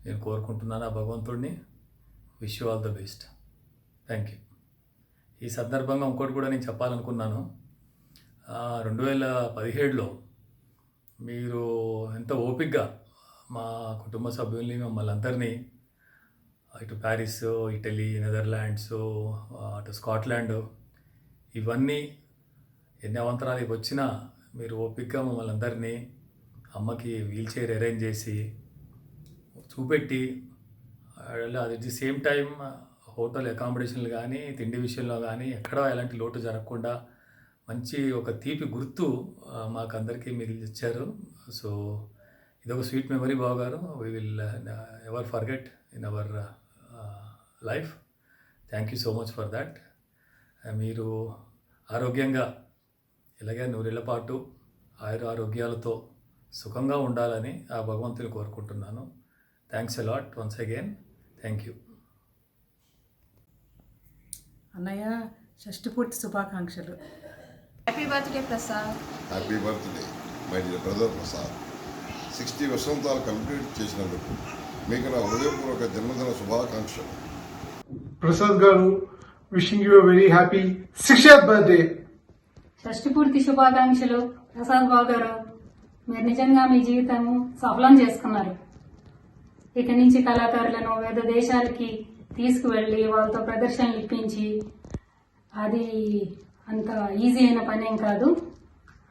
నేను కోరుకుంటున్నాను ఆ భగవంతుడిని. Wish you all the best. Thank you. ఈ సందర్భంగా ఇంకోటి కూడా నేను చెప్పాలనుకున్నాను. 2017లో మీరు ఎంతో ఓపికగా మా కుటుంబ సభ్యుల్ని మమ్మల్ని అందరినీ ఇటు ప్యారిస్, ఇటలీ, నెదర్లాండ్స్, అటు స్కాట్లాండ్ ఇవన్నీ ఎన్ని అవంతరాలకు వచ్చినా మీరు ఓపికగా మమ్మల్ని అందరినీ అమ్మకి వీల్ చైర్ అరేంజ్ చేసి చూపెట్టి at the same time hotel అకామిడేషన్లు కానీ తిండి విషయంలో కానీ ఎక్కడా ఎలాంటి లోటు జరగకుండా మంచి ఒక తీపి గుర్తు మాకు అందరికీ మీరు ఇచ్చారు. సో ఇదొక స్వీట్ మెమరీ బావగారు. We will ever forget in our life. Thank you so much for that. మీరు ఆరోగ్యంగా ఇలాగే 100 ఏళ్ల పాటు ఆరోగ్యాలతో సుఖంగా ఉండాలని ఆ భగవంతుని కోరుకుంటున్నాను. Thanks a lot once again. Thank you. అన్నయ్య షష్ఠి పూర్తి శుభాకాంక్షలు. Happy birthday Prasad. Happy birthday my dear brother Prasad. 60 Vasanthalu complete చేసినందుకు మీకు నా హృదయపూర్వక జన్మదిన శుభాకాంక్షలు. ప్రసాద్ గారు, wishing you very happy 60th birthday. షష్ఠి పూర్తి శుభాకాంక్షలు ప్రసాద్ బాబు గారు. మీరు నిజంగా మీ జీవితం సఫలం చేసుకున్నారు. ఇక నుంచి కళాకారులను వివిధ దేశాలకి తీసుకువెళ్ళి వాళ్ళతో ప్రదర్శనలు ఇప్పించి అది అంత ఈజీ అయిన పనేం కాదు.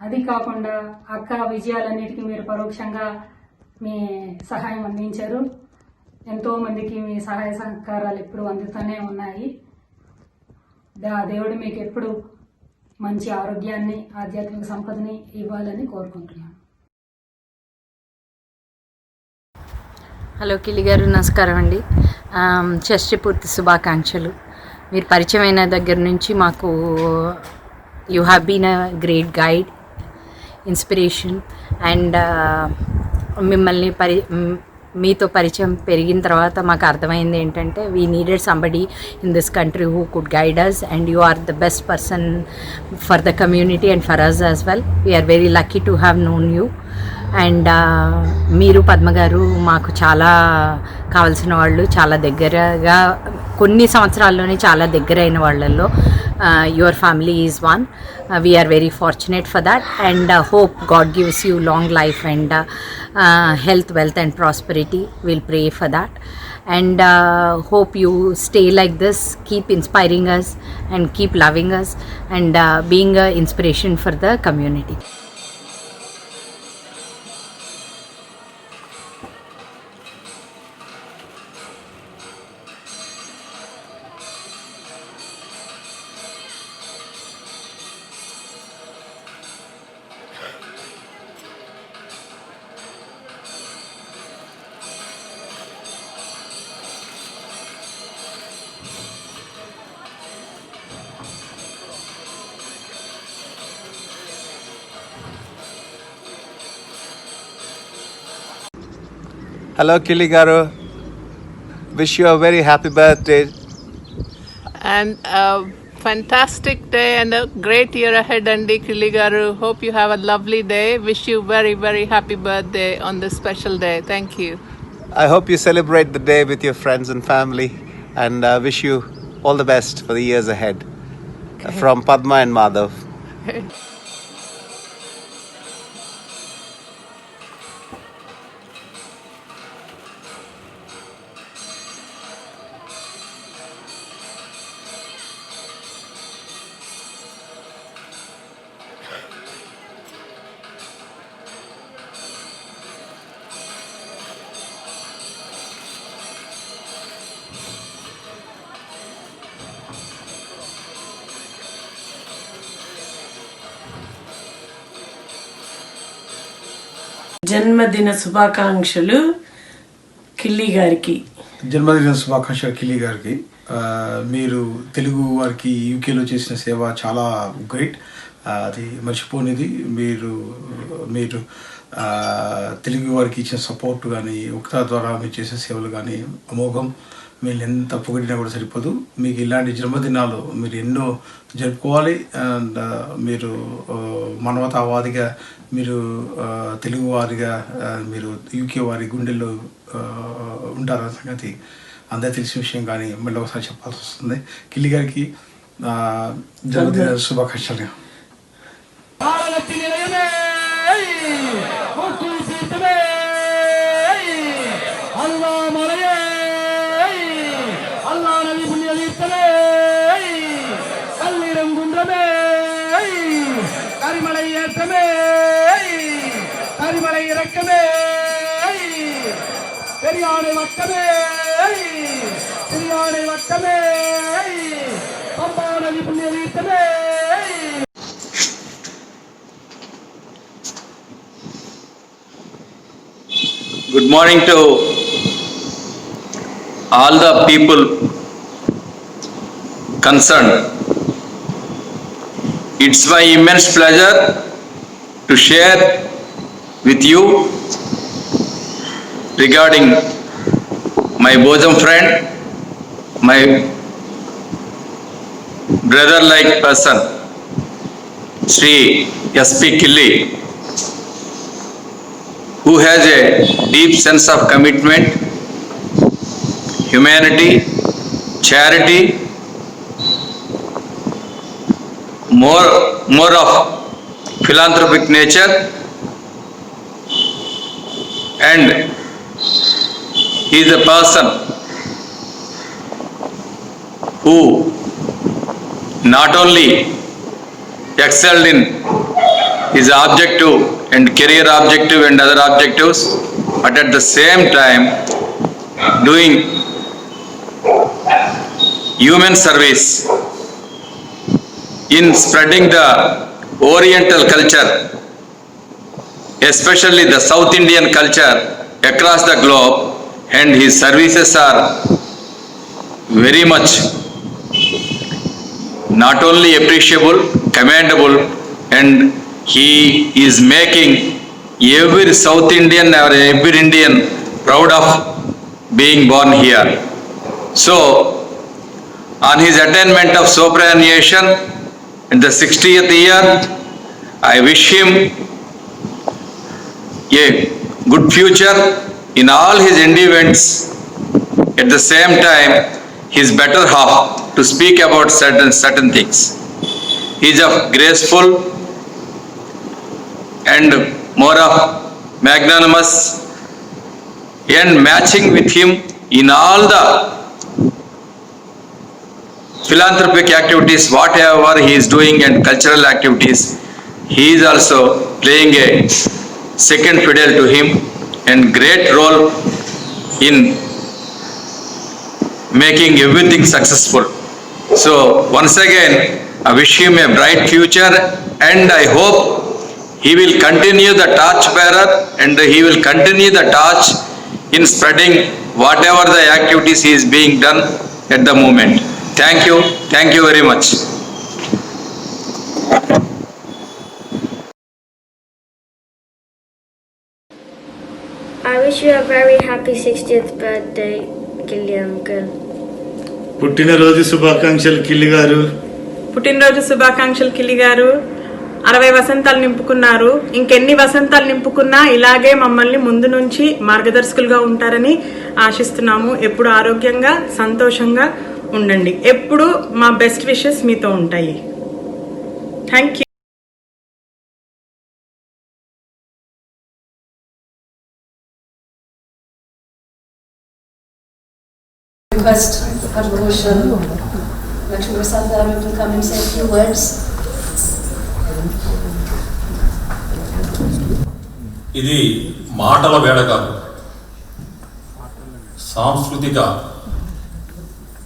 అది కాకుండా అక్క విజయాలన్నిటికీ మీరు పరోక్షంగా మీ సహాయం అందించారు. ఎంతోమందికి మీ సహాయ సహకారాలు ఎప్పుడు అందుతూనే ఉన్నాయి. దేవుడు మీకు ఎప్పుడు మంచి ఆరోగ్యాన్ని ఆధ్యాత్మిక సంపదని ఇవ్వాలని కోరుకుంటున్నాను. హలో కిలి గారు, నమస్కారం అండి. షష్ఠి పూర్తి శుభాకాంక్షలు. మీరు పరిచయం అయిన దగ్గర నుంచి మాకు you have been a great guide, inspiration. And మిమ్మల్ని మీతో పరిచయం పెరిగిన తర్వాత మాకు అర్థమైంది ఏంటంటే we needed somebody in this country who could guide us, and you are the best person for the community and for us as well. We are very lucky to have known you. And మీరు పద్మ గారు మాకు చాలా కావాల్సిన వాళ్ళు, చాలా దగ్గరగా కొన్ని సంవత్సరాల్లోనే చాలా దగ్గర అయిన వాళ్ళల్లో your family is one. We are very fortunate for that and hope God gives you long life and health, wealth and prosperity. We'll pray for that and hope you stay like this, keep inspiring us and keep loving us and being an inspiration for the community. Hello, Kili Garu. Wish you a very happy birthday. And a fantastic day and a great year ahead, Andi Kili Garu. Hope you have a lovely day. Wish you very, very happy birthday on this special day. Thank you. I hope you celebrate the day with your friends and family, and wish you all the best for the years ahead. From Padma and Madhav. జన్మదిన శుభాకాంక్షలు కిల్లి గారికి. జన్మదిన శుభాకాంక్షలు కిల్లి గారికి. మీరు తెలుగు వారికి యూకేలో చేసిన సేవ చాలా గ్రేట్, అది మర్చిపోనిది. మీరు తెలుగు వారికి ఇచ్చిన సపోర్ట్ కానీ, ఉక్తా ద్వారా మీరు చేసిన సేవలు కానీ అమోఘం. మీరు ఎంత పొగిడినా కూడా సరిపోదు. మీకు ఇలాంటి జన్మదినాలు మీరు ఎన్నో జరుపుకోవాలి. అండ్ మీరు మానవతావాదిగా, మీరు తెలుగు వారిగా మీరు యూకే వారి గుండెల్లో ఉంటారన్న సంగతి అందరూ తెలిసిన విషయం, కానీ మళ్ళీ ఒకసారి చెప్పాల్సి వస్తుంది. కిల్లి గారికి జన్మదిన శుభాకాంక్షలు. கரிமலை இறக்கமே, பெரியானை வட்டமே, சிறியானை வட்டமே, பம்பா நதி புண்ணிய தீர்த்தமே. Good morning to all the people concerned. It's my immense pleasure to share with you regarding my bosom friend, my brother-like person, Sri S.P. Killi, who has a deep sense of commitment, humanity, charity, more of philanthropic nature, and he is a person who not only excelled in his objective and career objective and other objectives, but at the same time doing human service in spreading the Oriental culture, especially the South Indian culture, across the globe, and his services are very much not only appreciable, commendable, and he is making every South Indian or every Indian proud of being born here. So, on his attainment of superannuation in the 60th year, I wish him a good future in all his endeavors. At the same time, he is better half to speak about certain things. He is of graceful and more of magnanimous, and matching with him in all the philanthropic activities, whatever he is doing, and cultural activities, he is also playing a second fiddle to him and great role in making everything successful. So once again, I wish him a bright future, and I hope he will continue the torch bearer, and he will continue the torch in spreading whatever the activities he is being done at the moment. Thank you very much. I wish wish you a very happy 60th birthday, Gilly uncle. పుట్టినరోజు శుభాకాంక్షలు కిల్లి గారు. పుట్టినరోజు శుభాకాంక్షలు కిల్లి గారు. 60 వసంతాలు నింపుకున్నారు. ఇంకెన్ని వసంతాలు నింపుకున్నా ఇలాగే మమ్మల్ని ముందు నుంచి మార్గదర్శకులుగా ఉంటారని ఆశిస్తున్నాము. ఎప్పుడు ఆరోగ్యంగా సంతోషంగా ఉండండి. ఎప్పుడు మా బెస్ట్ విషెస్ మీతో ఉంటాయి. Thank you. Request Padmabhushan Lakshmi Prasad Garu to come and say a few words. ఇది మాటల వేళ కాదు, సాంస్కృతిక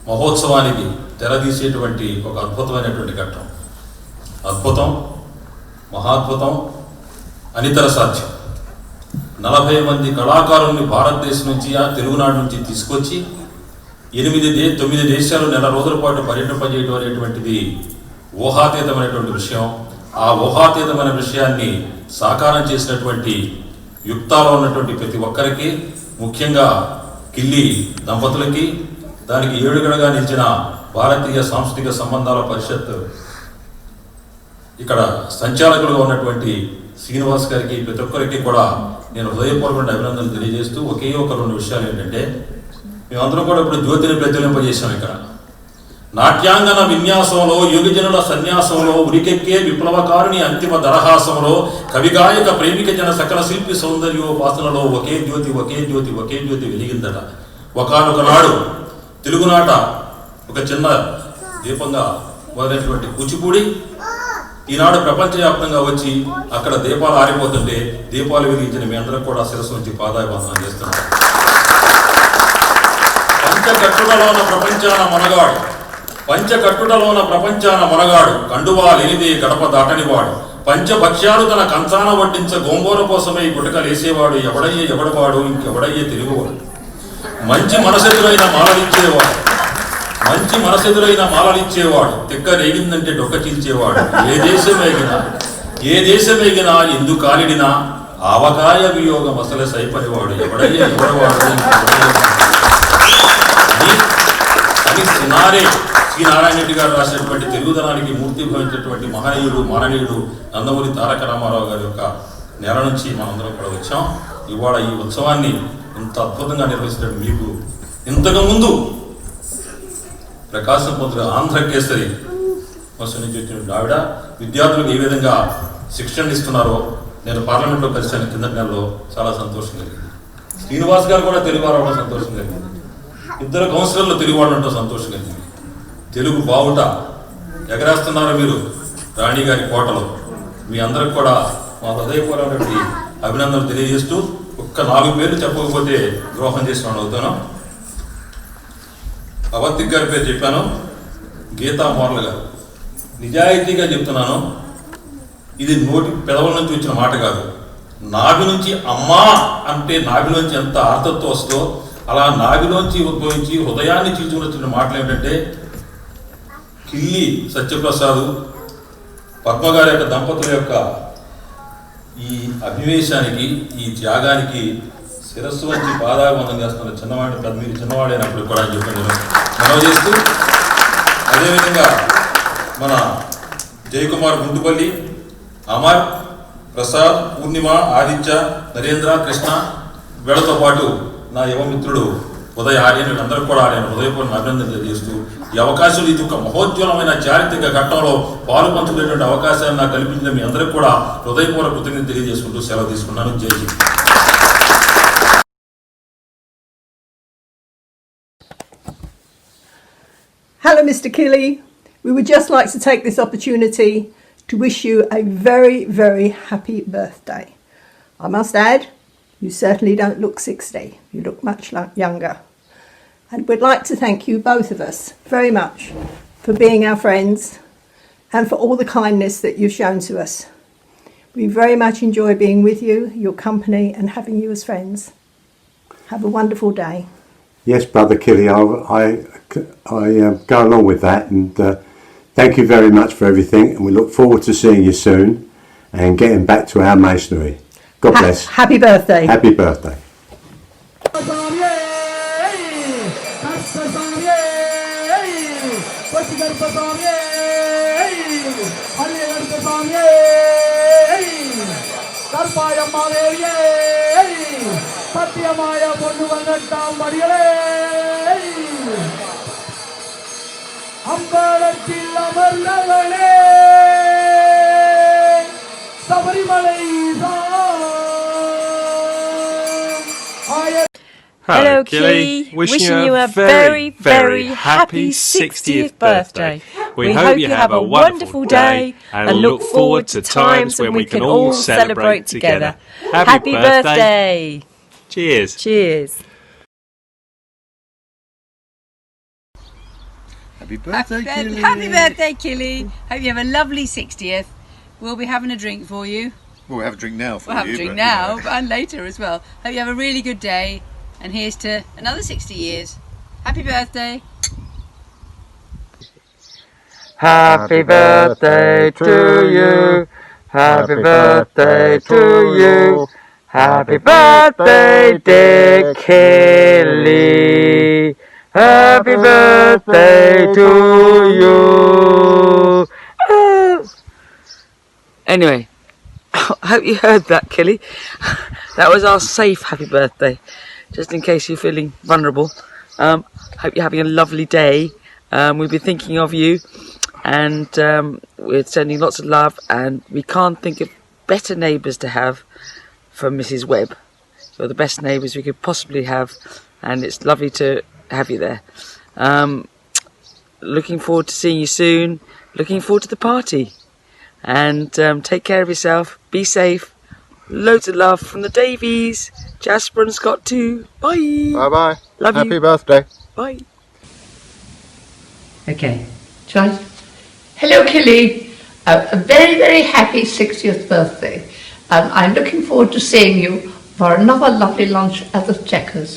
మహోత్సవానికి తెరదీసేటువంటి ఒక అద్భుతమైనటువంటి ఘట్టం. అద్భుతం, మహాద్భుతం, అనితర సాధ్యం. 40 మంది కళాకారుల్ని భారతదేశం నుంచి తెలుగునాడు నుంచి తీసుకొచ్చి 9 దేశాలు నెల రోజుల పాటు పర్యటింపజేయడం అనేటువంటిది ఊహాతీతమైనటువంటి విషయం. ఆ ఊహాతీతమైన విషయాన్ని సాకారం చేసినటువంటి యుక్తాలో ఉన్నటువంటి ప్రతి ఒక్కరికి, ముఖ్యంగా కిల్లి దంపతులకి, దానికి ఏడుగడగా నిలిచిన భారతీయ సాంస్కృతిక సంబంధాల పరిషత్ ఇక్కడ సంచాలకులుగా ఉన్నటువంటి శ్రీనివాస్ గారికి, ప్రతి ఒక్కరికి కూడా నేను హృదయపూర్వక అభినందనలు తెలియజేస్తూ ఒకే ఒక 2 విషయాలు ఏంటంటే, మేమందరం కూడా ఇప్పుడు జ్యోతిని ప్రజ్వలింపజేశాం. ఇక్కడ నాట్యాంగన విన్యాసంలో, యుగజనుల సన్యాసంలో, ఉరికెక్కే విప్లవకారుని అంతిమ దరహాసంలో, కవిగాయక ప్రేమిక జన సకల శిల్పి సౌందర్యోపాసనలో ఒకే జ్యోతి ఒకే జ్యోతి ఒకే జ్యోతి వెలిగిందట. ఒకనొక నాడు తెలుగునాట ఒక చిన్న దీపంగా మొదలైనటువంటి కూచిపూడి ఈనాడు ప్రపంచవ్యాప్తంగా వచ్చి అక్కడ దీపాలు ఆరిపోతుంటే దీపాలు వెలిగించిన మీ అందరం కూడా శిరస్సు నుంచి పాదాభివందనం చేస్తున్నాం. పంచకట్టుడలోన ప్రపంచాన మొనగాడు కండువా లేనిదే గడప దాటనివాడు, పంచభక్ష్యాలు తన కంచాన వడ్డించ గోంగూర కోసమై గుటకలేసేవాడు, ఎవడవాడు ఇంకెవడయ్యే తెలుగువాడు. మంచి మనసెదురైన మాలలిచ్చేవాడు, తిక్క రేగిందంటే డొక్క చీల్చేవాడు. ఏ దేశమేగినా ఎందు కాలిడినా ఆవకాయ వియోగం అసలే సైపనివాడు, ఎవడవాడు అని శ్రీనారాయణ రెడ్డి గారు రాసినటువంటి తెలుగుదనానికి మూర్తి భవించినటువంటి మాననీయుడు నందమూరి తారక రామారావు గారి యొక్క నెల నుంచి మనందరం కూడా వచ్చాం. ఇవాళ ఈ ఉత్సవాన్ని ఇంత అద్భుతంగా నిర్వహించడం మీకు ఇంతకుముందు ప్రకాశం పొందిన ఆంధ్ర కేసరి నుంచి వచ్చిన ఆవిడ విద్యార్థులకు ఏ విధంగా శిక్షణ ఇస్తున్నారో నేను పార్లమెంట్లో కలిసాను కిందటి నెలలో. చాలా సంతోషం కలిగింది. శ్రీనివాస్ గారు కూడా తెలుగు వారు అవడం సంతోషం కలిగింది. 2 కౌన్సిలర్లు తెలుగు వాళ్ళు ఉండటం సంతోషం కలిగింది. తెలుగు బావుట ఎగరేస్తున్నారు మీరు రాణి గారి కోటలో. మీ అందరికి కూడా మా హృదయపూర్వకమైనటువంటి అభినందనలు తెలియజేస్తూ ఒక్క 4 పేర్లు చెప్పకపోతే ద్రోహం చేసిన వాడు అవుతాను. అవంతిక్ గారి పేరు చెప్పాను, గీతా మోర్ల గారు. నిజాయితీగా చెప్తున్నాను, ఇది నోటి పెదవుల నుంచి వచ్చిన మాట కాదు. నాభి నుంచి అమ్మా అంటే నాభిలోంచి ఎంత ఆర్తత్వం వస్తుందో అలా నాభిలోంచి ఉద్భవించి హృదయాన్ని చీల్చుకుని వచ్చిన మాటలు ఏమిటంటే, కిల్లి సత్యప్రసాద్ పద్మగారి యొక్క దంపతుల యొక్క ఈ అభివేశానికి, ఈ త్యాగానికి శిరస్సు వచ్చి పాదాభివందనం చేస్తున్న మీరు చిన్నవాడైనప్పుడు కూడా చెప్పండి మనవి చేస్తూ, అదేవిధంగా మన జయకుమార్ గుంటుపల్లి, అమర్, ప్రసాద్, పూర్ణిమ, ఆదిత్య, నరేంద్ర, కృష్ణ వీళ్ళతో పాటు నా యువమిత్రుడు ఉదయ ఆర్యన్ అందరూ కూడా నేను హృదయపూర్వక అభినందన తెలియజేస్తూ, ఈ అవకాశం ఇది ఒక మహోజ్వలమైన చారిత్రక ఘట్టంలో పాలు పంచుకునేటువంటి అవకాశాన్ని నాకు కల్పించిన మీ అందరికీ కూడా హృదయపూర్వక కృతజ్ఞత తెలియజేసుకుంటూ సెలవు తీసుకున్నాను. జై Hind. Hello, Mr. Killey. We would just like to take this opportunity to wish you a very, very happy birthday. I must add, you certainly don't look 60. You look much younger. And we'd like to thank you, both of us, very much for being our friends and for all the kindness that you've shown to us. We very much enjoy being with you, your company, and having you as friends. Have a wonderful day. Yes, Brother Killy, I go along with that, and thank you very much for everything, and we look forward to seeing you soon and getting back to our masonry. God bless. Happy birthday. Happy birthday. சத்தியமாய பொண்ணு வந்தாம் படிகளே அம்பலத்தில் அமர்ந்தவளே Sabarimala Hello, Killy. Wishing you a very, very happy 60th birthday. We hope you have a wonderful day and look forward to times when we can all celebrate together. Happy birthday. Cheers. Cheers. Happy birthday, Killy. Happy birthday, Killy. Hope you have a lovely 60th. We'll be having a drink for you. We'll have a drink now for We'll have you. a drink but, now, you know. and later as well. Hope you have a really good day. And here's to another 60 years. Happy birthday. Happy birthday to you. Happy birthday to you. Happy birthday, dear Killy. Happy birthday to you. Anyway, I hope you heard that, Killy. That was our safe happy birthday. Just in case you're feeling vulnerable. Hope you're having a lovely day. We've been thinking of you, and we're sending lots of love, and we can't think of better neighbours to have from Mrs. Webb. You're the best neighbours we could possibly have, and it's lovely to have you there. Looking forward to seeing you soon. Looking forward to the party. And take care of yourself. Be safe. Loads of love from the Davies. Jasper and Scott too. Bye. Bye-bye. Love you. Happy birthday. Bye. Okay. Joyce? Hello, Killy. A very, very happy 60th birthday. I'm looking forward to seeing you for another lovely lunch at the Checkers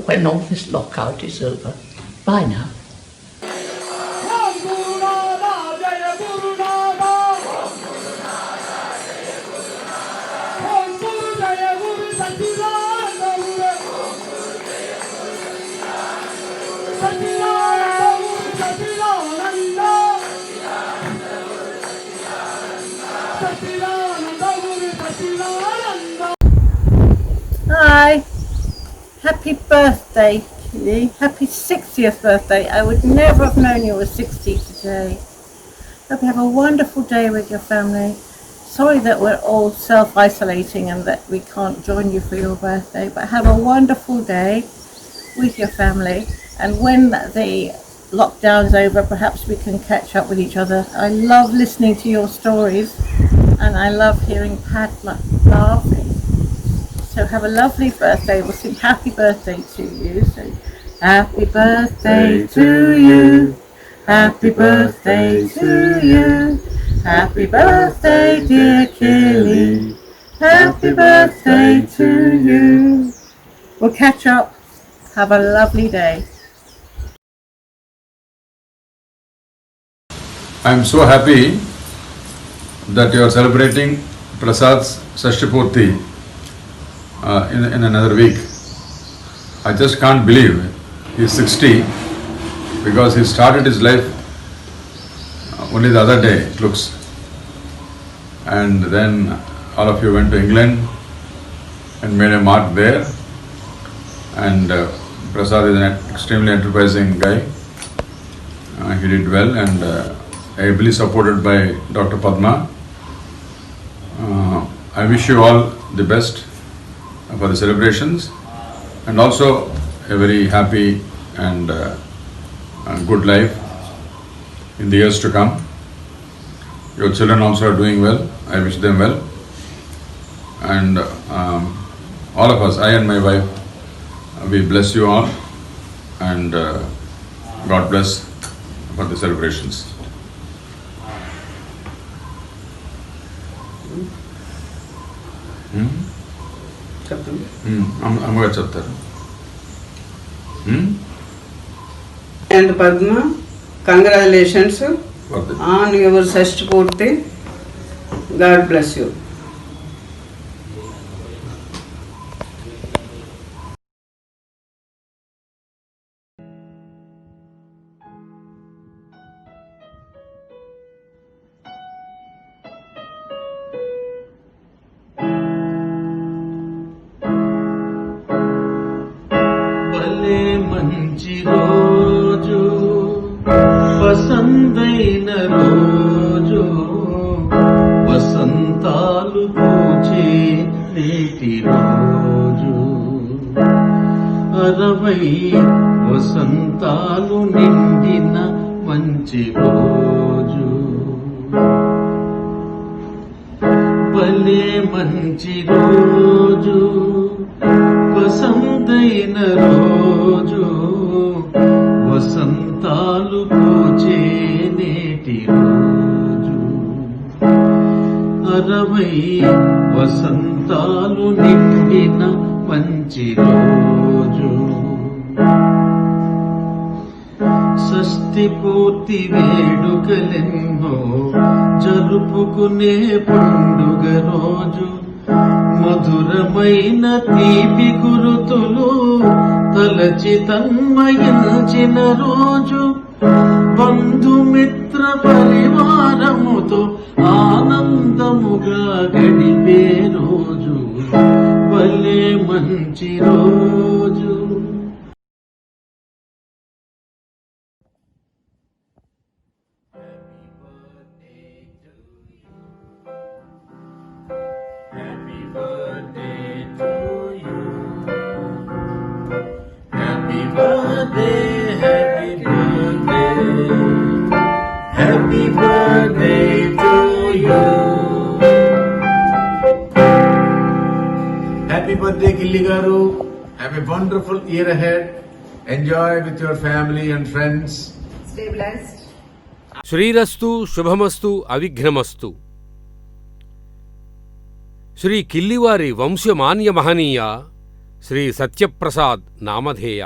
when all this lockout is over. Bye now. Hi, happy birthday, Killy. Happy 60th birthday. I would never have known you were 60 today. Hope you have a wonderful day with your family. Sorry that we're all self-isolating and that we can't join you for your birthday, but have a wonderful day with your family. And when the lockdown's over, perhaps we can catch up with each other. I love listening to your stories, and I love hearing Padma laughing. So have a lovely birthday. We'll sing happy birthday to you. So happy birthday to you. Happy birthday to you. Happy birthday, dear Killy. Happy birthday to you. We'll catch up. Have a lovely day. I'm so happy that you are celebrating Prasad's Sashtipurti in another week. I just can't believe he's 60 because he started his life only the other day, it looks. And then all of you went to England and made a mark there. And Prasad is an extremely enterprising guy. He did well and ably supported by Dr. Padma. I wish you all the best for the celebrations and also a very happy and good life in the years to come. Your children also are doing well. I wish them well. And all of us, I and my wife, we bless you all and God bless for the celebrations. అమ్మగారు చెప్తారు. And Padma, congratulations on your Sashtipurti. God bless you. వసంతాలు నిండిన మంచి రోజు, భలే మంచి రోజు, వసంతైన రోజు, వసంతాలు పూచే నేటి రోజు, 60 వసంతాలు నిండిన మంచి రోజు, షష్ఠి పూర్తి వేడుకలెన్నో జరుపుకునే పండుగ రోజు, మధురమైన తీపి గురుతులు తలచి తన్మయించిన రోజు, బంధుమిత్ర పరివారముతో ఆనందముగా గడిపే రోజు, భలే మంచి రోజు. Happy birthday to you. Happy birthday, happy birthday. Happy birthday to you. Happy birthday, Killi Garu. Have a wonderful year ahead. Enjoy with your family and friends. Stay blessed. శ్రీరస్తు శుభమస్తు అవిఘ్నమస్తు. శ్రీ కిల్లివారి వంశమాన్య మహనీయ శ్రీ సత్యప్రసాద్ నామధేయ,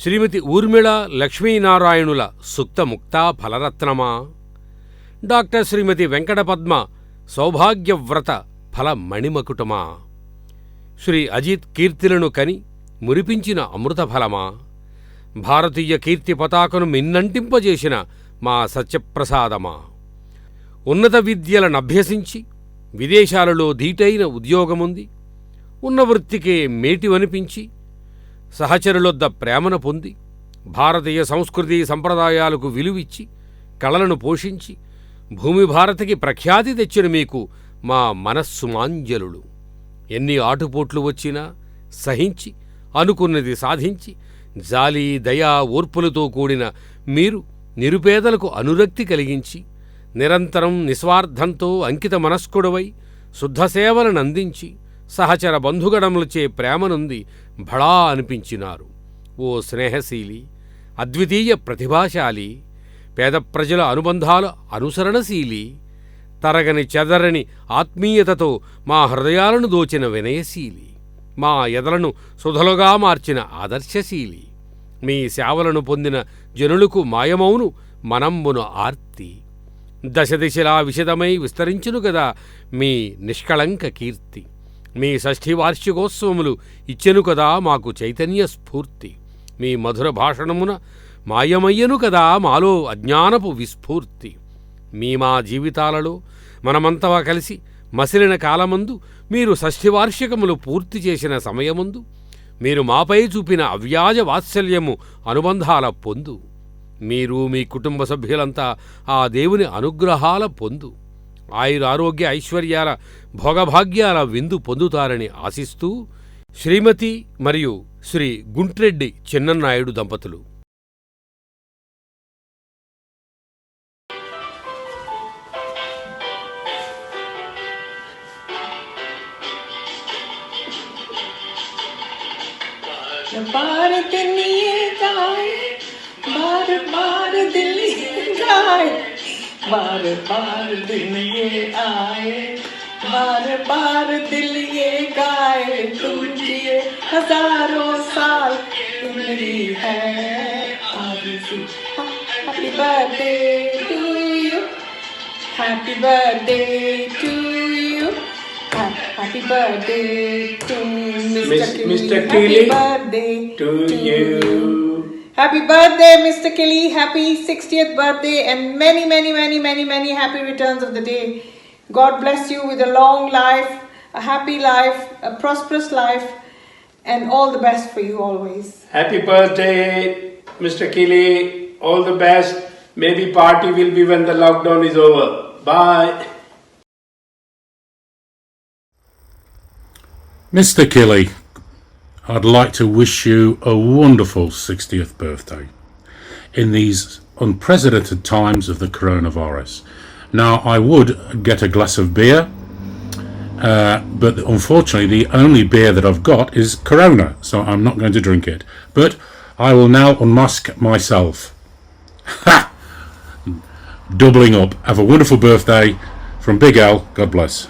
శ్రీమతి ఊర్మిళ లక్ష్మీనారాయణుల సుక్త ముక్తా ఫలరత్నమా, డాక్టర్ శ్రీమతి వెంకటపద్మ సౌభాగ్యవ్రత ఫల మణిమకుటమా, శ్రీ అజిత్ కీర్తిలను కని మురిపించిన అమృతఫలమా, భారతీయ కీర్తి పతాకను మిన్నంటింపజేసిన మా సత్యప్రసాదమా, ఉన్నత విద్యలనభ్యసించి విదేశాలలో ధీటైన ఉద్యోగముంది, ఉన్న వృత్తికే మేటివనిపించి సహచరులొద్ద ప్రేమను పొంది, భారతీయ సంస్కృతి సంప్రదాయాలకు విలువిచ్చి కళలను పోషించి భూమి భారతికి ప్రఖ్యాతి తెచ్చిన మీకు మా మనస్సుమాంజలులు. ఎన్ని ఆటుపోట్లు వచ్చినా సహించి అనుకున్నది సాధించి జాలి దయా ఓర్పులతో కూడిన మీరు నిరుపేదలకు అనురక్తి కలిగించి నిరంతరం నిస్వార్థంతో అంకిత మనస్కుడవై శుద్ధసేవలనందించి సహచర బంధుగణములచే ప్రేమనుంది భళా అనిపించినారు. ఓ స్నేహశీలి, అద్వితీయ ప్రతిభాశాలి, పేద ప్రజల అనుబంధాల అనుసరణశీలి, తరగని చెదరని ఆత్మీయతతో మా హృదయాలను దోచిన వినయశీలి, మా ఎదలను సుధలుగా మార్చిన ఆదర్శశీలి, మీ సేవలను పొందిన జనులకు మాయమౌను మనంబును ఆర్తి, దశదిశలా విశదమై విస్తరించును గదా మీ నిష్కళంక కీర్తి, మీ షష్ఠి వార్షికోత్సవములు ఇచ్చెను కదా మాకు చైతన్య స్ఫూర్తి, మీ మధుర భాషణమున మాయమయ్యను కదా మాలో అజ్ఞానపు విస్ఫూర్తి, మీ మా జీవితాలలో మనమంతా కలిసి మసిలిన కాలమందు మీరు షష్ఠివార్షికములు పూర్తి చేసిన సమయమందు మీరు మాపై చూపిన అవ్యాజ వాత్సల్యము అనుబంధాల పొందు, మీరు మీ కుటుంబ సభ్యులంతా ఆ దేవుని అనుగ్రహాల పొందు, ఆయురారోగ్య ఐశ్వర్యాల భోగభాగ్యాల విందు పొందుతారని ఆశిస్తూ శ్రీమతి మరియు శ్రీ గుంట్రెడ్డి చిన్ననాయుడు దంపతులు. बार दिन ये गाए, बार बार दिल ये गाए, बार बार दिन ये आए, बार बार दिल ये गाए, तुम जिए हजारों साल उम्री है आरज़ू. Happy birthday to you, happy birthday to you, happy birthday to Mr. Keely. Happy birthday to you. Happy birthday, Mr. Keely. Happy 60th birthday and many, many, many, many, many happy returns of the day. God bless you with a long life, a happy life, a prosperous life, and all the best for you always. Happy birthday, Mr. Keely. All the best. Maybe party will be when the lockdown is over. Bye. Mr. Keely, I'd like to wish you a wonderful 60th birthday in these unprecedented times of the coronavirus. Now, I would get a glass of beer, but unfortunately the only beer that I've got is Corona, so I'm not going to drink it. But I will now unmask myself. Ha! Doubling up. Have a wonderful birthday from Big L. God bless.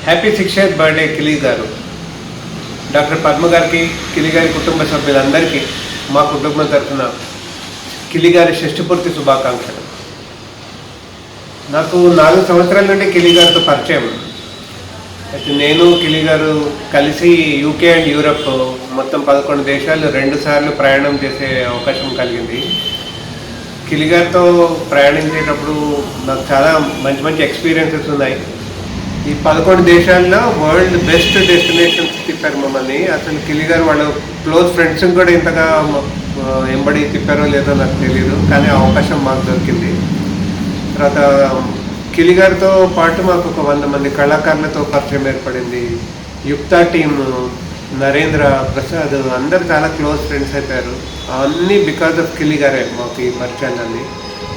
Happy 60th birthday Kili garu. Doctor Padma గారికి, కిలి గారి కుటుంబ సభ్యులందరికీ మా కుటుంబం తరఫున కిలి గారి షష్ఠపూర్తి శుభాకాంక్షలు. నాకు 4 సంవత్సరాల నుండి కిలి గారితో పరిచయం. అయితే నేను కిలి గారు కలిసి యూకే అండ్ యూరప్ మొత్తం 11 దేశాలు 2 సార్లు ప్రయాణం చేసే అవకాశం కలిగింది. కిలి గారితో ప్రయాణించేటప్పుడు నాకు చాలా మంచి మంచి ఎక్స్పీరియన్సెస్ ఉన్నాయి. ఈ 11 దేశాల్లో వరల్డ్ బెస్ట్ డెస్టినేషన్స్ తిప్పారు మమ్మల్ని. అసలు కిలి గారు వాళ్ళ క్లోజ్ ఫ్రెండ్స్ని కూడా ఇంతగా ఎంబడి తిప్పారో లేదో నాకు తెలియదు, కానీ ఆ అవకాశం మాకు దొరికింది. తర్వాత కిలి గారితో పాటు మాకు ఒక 100 మంది కళాకారులతో పరిచయం ఏర్పడింది. యుక్తా టీమ్, నరేంద్ర, ప్రసాద్ అందరు చాలా క్లోజ్ ఫ్రెండ్స్ అయిపోయారు. అన్నీ బికాజ్ ఆఫ్ కిలి గారే మాకు ఈ పరిచయాలన్నీ.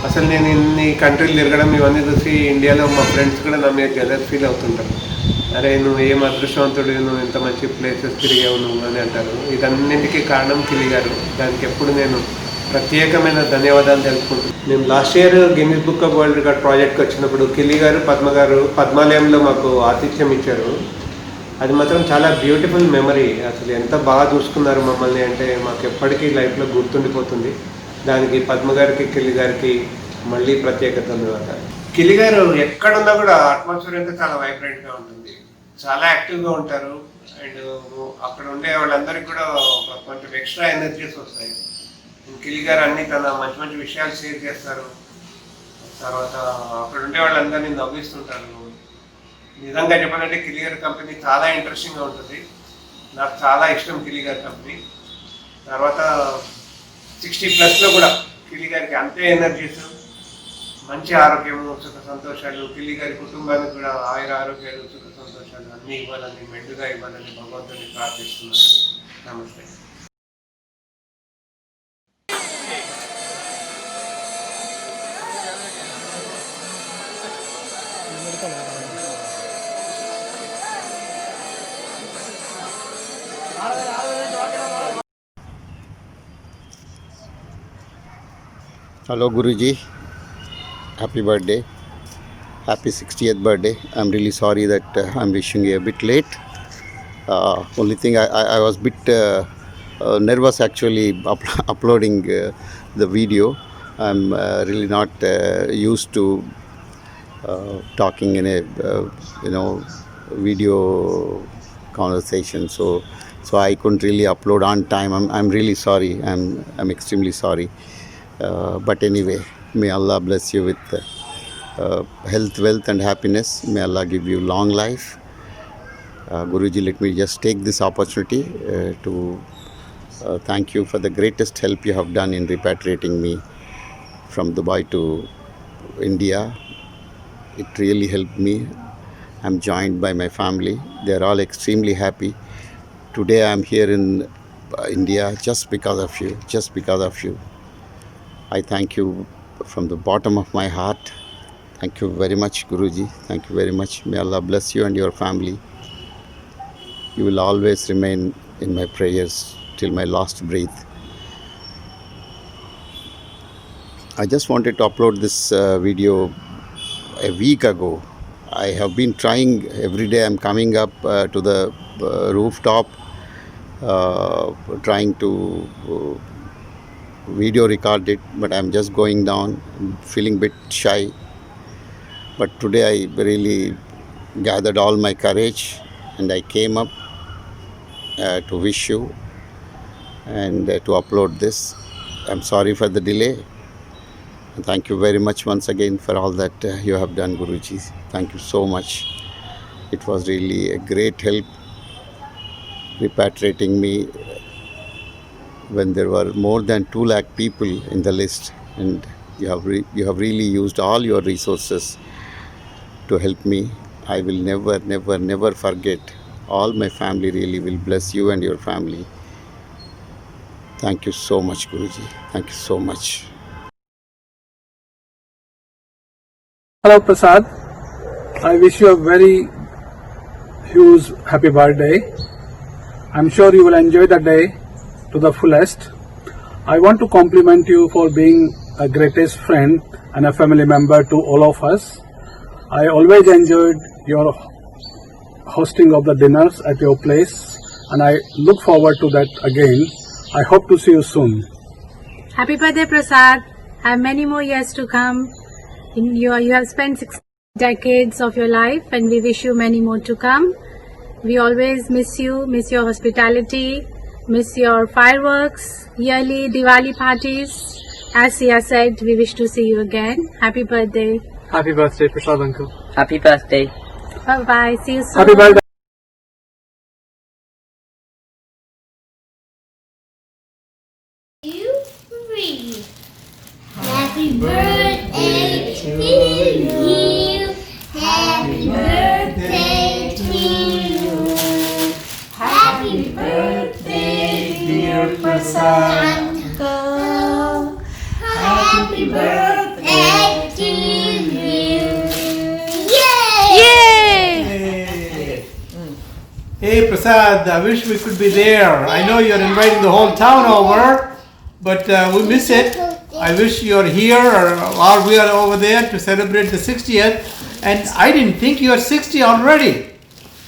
అసలు నేను ఇన్ని కంట్రీలు తిరగడం ఇవన్నీ చూసి ఇండియాలో మా ఫ్రెండ్స్ కూడా నా మీద జెలస్ ఫీల్ అవుతుంటారు. అరే నువ్వు ఏం అదృష్టవంతుడు, నువ్వు ఇంత మంచి ప్లేసెస్ తిరిగావు నువ్వు అని అంటారు. ఇదన్నింటికీ కారణం కిలి గారు. దానికి ఎప్పుడు నేను ప్రత్యేకమైన ధన్యవాదాలు తెలుపుకుంటున్నాను. మేము last year Guinness book of world record ప్రాజెక్ట్కి వచ్చినప్పుడు కిలి గారు, పద్మ గారు పద్మాలయంలో మాకు ఆతిథ్యం ఇచ్చారు. అది మాత్రం చాలా బ్యూటిఫుల్ మెమరీ. అసలు ఎంత బాగా చూసుకున్నారు మమ్మల్ని అంటే మాకు ఎప్పటికీ లైఫ్లో గుర్తుండిపోతుంది. దానికి పద్మ గారికి, కిలి గారికి మళ్ళీ ప్రత్యేక ధన్యవాదాలు. కిలి గారు ఎక్కడున్నా కూడా అట్మాస్ఫియర్ అంతా చాలా వైబ్రెంట్గా ఉంటుంది, చాలా యాక్టివ్గా ఉంటారు. అండ్ అక్కడ ఉండే వాళ్ళందరికీ కూడా కొంచెం ఎక్స్ట్రా ఎనర్జీస్ వస్తాయి. కిలి గారు అన్ని తన మంచి మంచి విషయాలు షేర్ చేస్తారు. తర్వాత అక్కడ ఉండే వాళ్ళందరినీ నవ్విస్తుంటారు. నిజంగా చెప్పాలంటే కిలి గారి కంపెనీ చాలా ఇంట్రెస్టింగ్గా ఉంటుంది. నాకు చాలా ఇష్టం కిలి గారి కంపెనీ. తర్వాత 60+ కూడా కిలి గారికి అంతే ఎనర్జీస్, మంచి ఆరోగ్యము, సుఖ సంతోషాలు. కిలి గారి కుటుంబానికి కూడా ఆయుర ఆరోగ్యాలు, సుఖ సంతోషాలు అన్నీ ఇవ్వాలని, మెండుగా ఇవ్వాలని భగవంతుని ప్రార్థిస్తున్నాను. నమస్తే. Hello Guruji, happy birthday, happy 60th birthday. I'm really sorry that I'm wishing you a bit late. Only thing I was a bit nervous actually uploading the video. I'm really not used to talking in a video conversation, so I couldn't really upload on time. I'm really sorry. I'm extremely sorry. But anyway, may Allah bless you with health, wealth and happiness. May Allah give you long life. Guruji, let me just take this opportunity to thank you for the greatest help you have done in repatriating me from Dubai to India. It really helped me. I'm joined by my family. They're all extremely happy. Today I'm here in India just because of you, I thank you from the bottom of my heart. Thank you very much, Guruji. Thank you very much. May Allah bless you and your family. You will always remain in my prayers till my last breath. I just wanted to upload this video a week ago. I have been trying every day. I'm coming up to the rooftop, trying to video record it, but I'm just going down, feeling a bit shy. But today I really gathered all my courage and I came up to wish you and to upload this. I'm sorry for the delay. And thank you very much once again for all that you have done, Guruji. Thank you so much. It was really a great help repatriating me when there were more than 2 lakh people in the list, and you have really used all your resources to help me. I will never forget. All my family really will bless you and your family. Thank you so much, Guruji. Thank you so much. Hello, Prasad. I wish you a very huge happy birthday. I'm sure you will enjoy the day to the fullest. I want to compliment you for being a greatest friend and a family member to all of us. I always enjoyed your hosting of the dinners at your place, and I look forward to that again. I hope to see you soon. Happy birthday, Prasad. Have many more years to come. You have spent 6 decades of your life, and we wish you many more to come. We always miss you, miss your hospitality, miss your fireworks, yearly Diwali parties. As Sia said, we wish to see you again. Happy birthday. Happy birthday, Prasad uncle. Happy birthday. Bye-bye. See you soon. Happy birthday. Happy birthday to you. Happy birthday to you. Happy birthday, dear Prasad. Happy birthday to you. Yay! Hey Prasad, I wish we could be there. I know you're inviting the whole town over, but we miss it. I wish you're here or we are over there to celebrate the 60th. And I didn't think you are 60 already.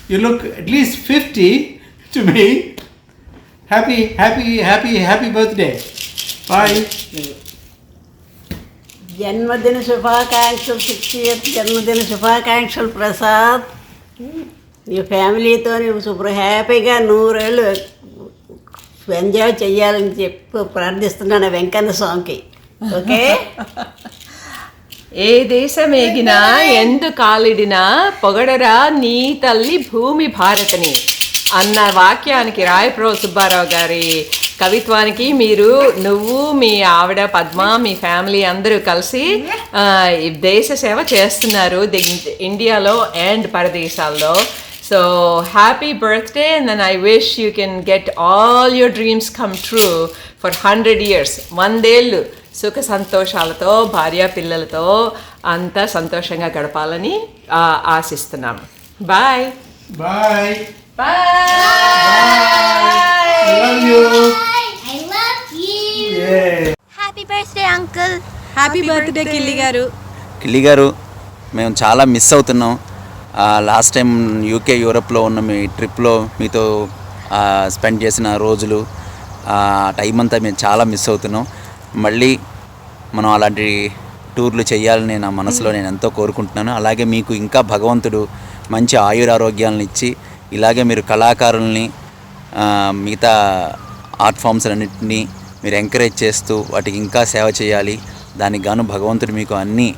You look at least 50 to me. Happy birthday. Bye. జన్మదిన శుభాకాంక్షలు 60th జన్మదిన శుభాకాంక్షలు ప్రసాద్. నీ ఫ్యామిలీతో నువ్వు super హ్యాపీగా 100 ఏళ్ళు enjoy చెయ్యాలని చెప్పి ప్రార్థిస్తున్నాను వెంకన్న స్వామికి. ఓకే. ఏ దేశమేగినా ఎందు కాలిడినా పొగడరా నీ తల్లి భూమి భారతని అన్న వాక్యానికి రాయప్రో సుబ్బారావు గారి కవిత్వానికి నువ్వు మీ ఆవిడ పద్మ మీ ఫ్యామిలీ అందరూ కలిసి దేశ సేవ చేస్తున్నారు ఇండియాలో and పరదేశాల్లో. So happy birthday, and then I wish you can get all your dreams come true for 100 years. 100 ఏళ్ళు సుఖ సంతోషాలతో భార్య పిల్లలతో అంతా సంతోషంగా గడపాలని ఆశిస్తున్నాము. Bye bye I love you. Happy birthday, uncle. Happy birthday Killi garu. కిల్లి గారు, మేము చాలా మిస్ అవుతున్నాం. లాస్ట్ టైం యూకే యూరప్లో ఉన్న మీ ట్రిప్లో మీతో స్పెండ్ చేసిన రోజులు టైం అంతా మేము చాలా మిస్ అవుతున్నాం. మళ్ళీ మనం అలాంటి టూర్లు చేయాలని నా మనసులో నేను ఎంతో కోరుకుంటున్నాను. అలాగే మీకు ఇంకా భగవంతుడు మంచి ఆయురారోగ్యాలను ఇచ్చి ఇలాగే మీరు కళాకారుల్ని మిగతా ఆర్ట్ ఫామ్స్ అన్నింటినీ మీరు ఎంకరేజ్ చేస్తూ వాటికి ఇంకా సేవ చేయాలి. దానికి గాను భగవంతుడు మీకు అన్ని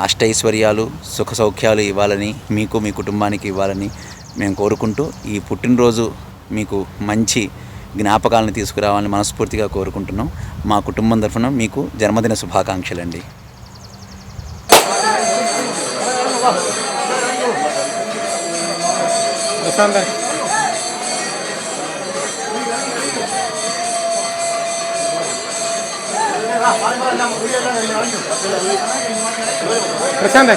అష్టైశ్వర్యాలు సుఖ సౌఖ్యాలు ఇవ్వాలని మీకు మీ కుటుంబానికి ఇవ్వాలని మేము కోరుకుంటూ ఈ పుట్టినరోజు మీకు మంచి జ్ఞాపకాలను తీసుకురావాలని మనస్ఫూర్తిగా కోరుకుంటున్నాం. మా కుటుంబం తరఫున మీకు జన్మదిన శుభాకాంక్షలండి. ప్రశాంత్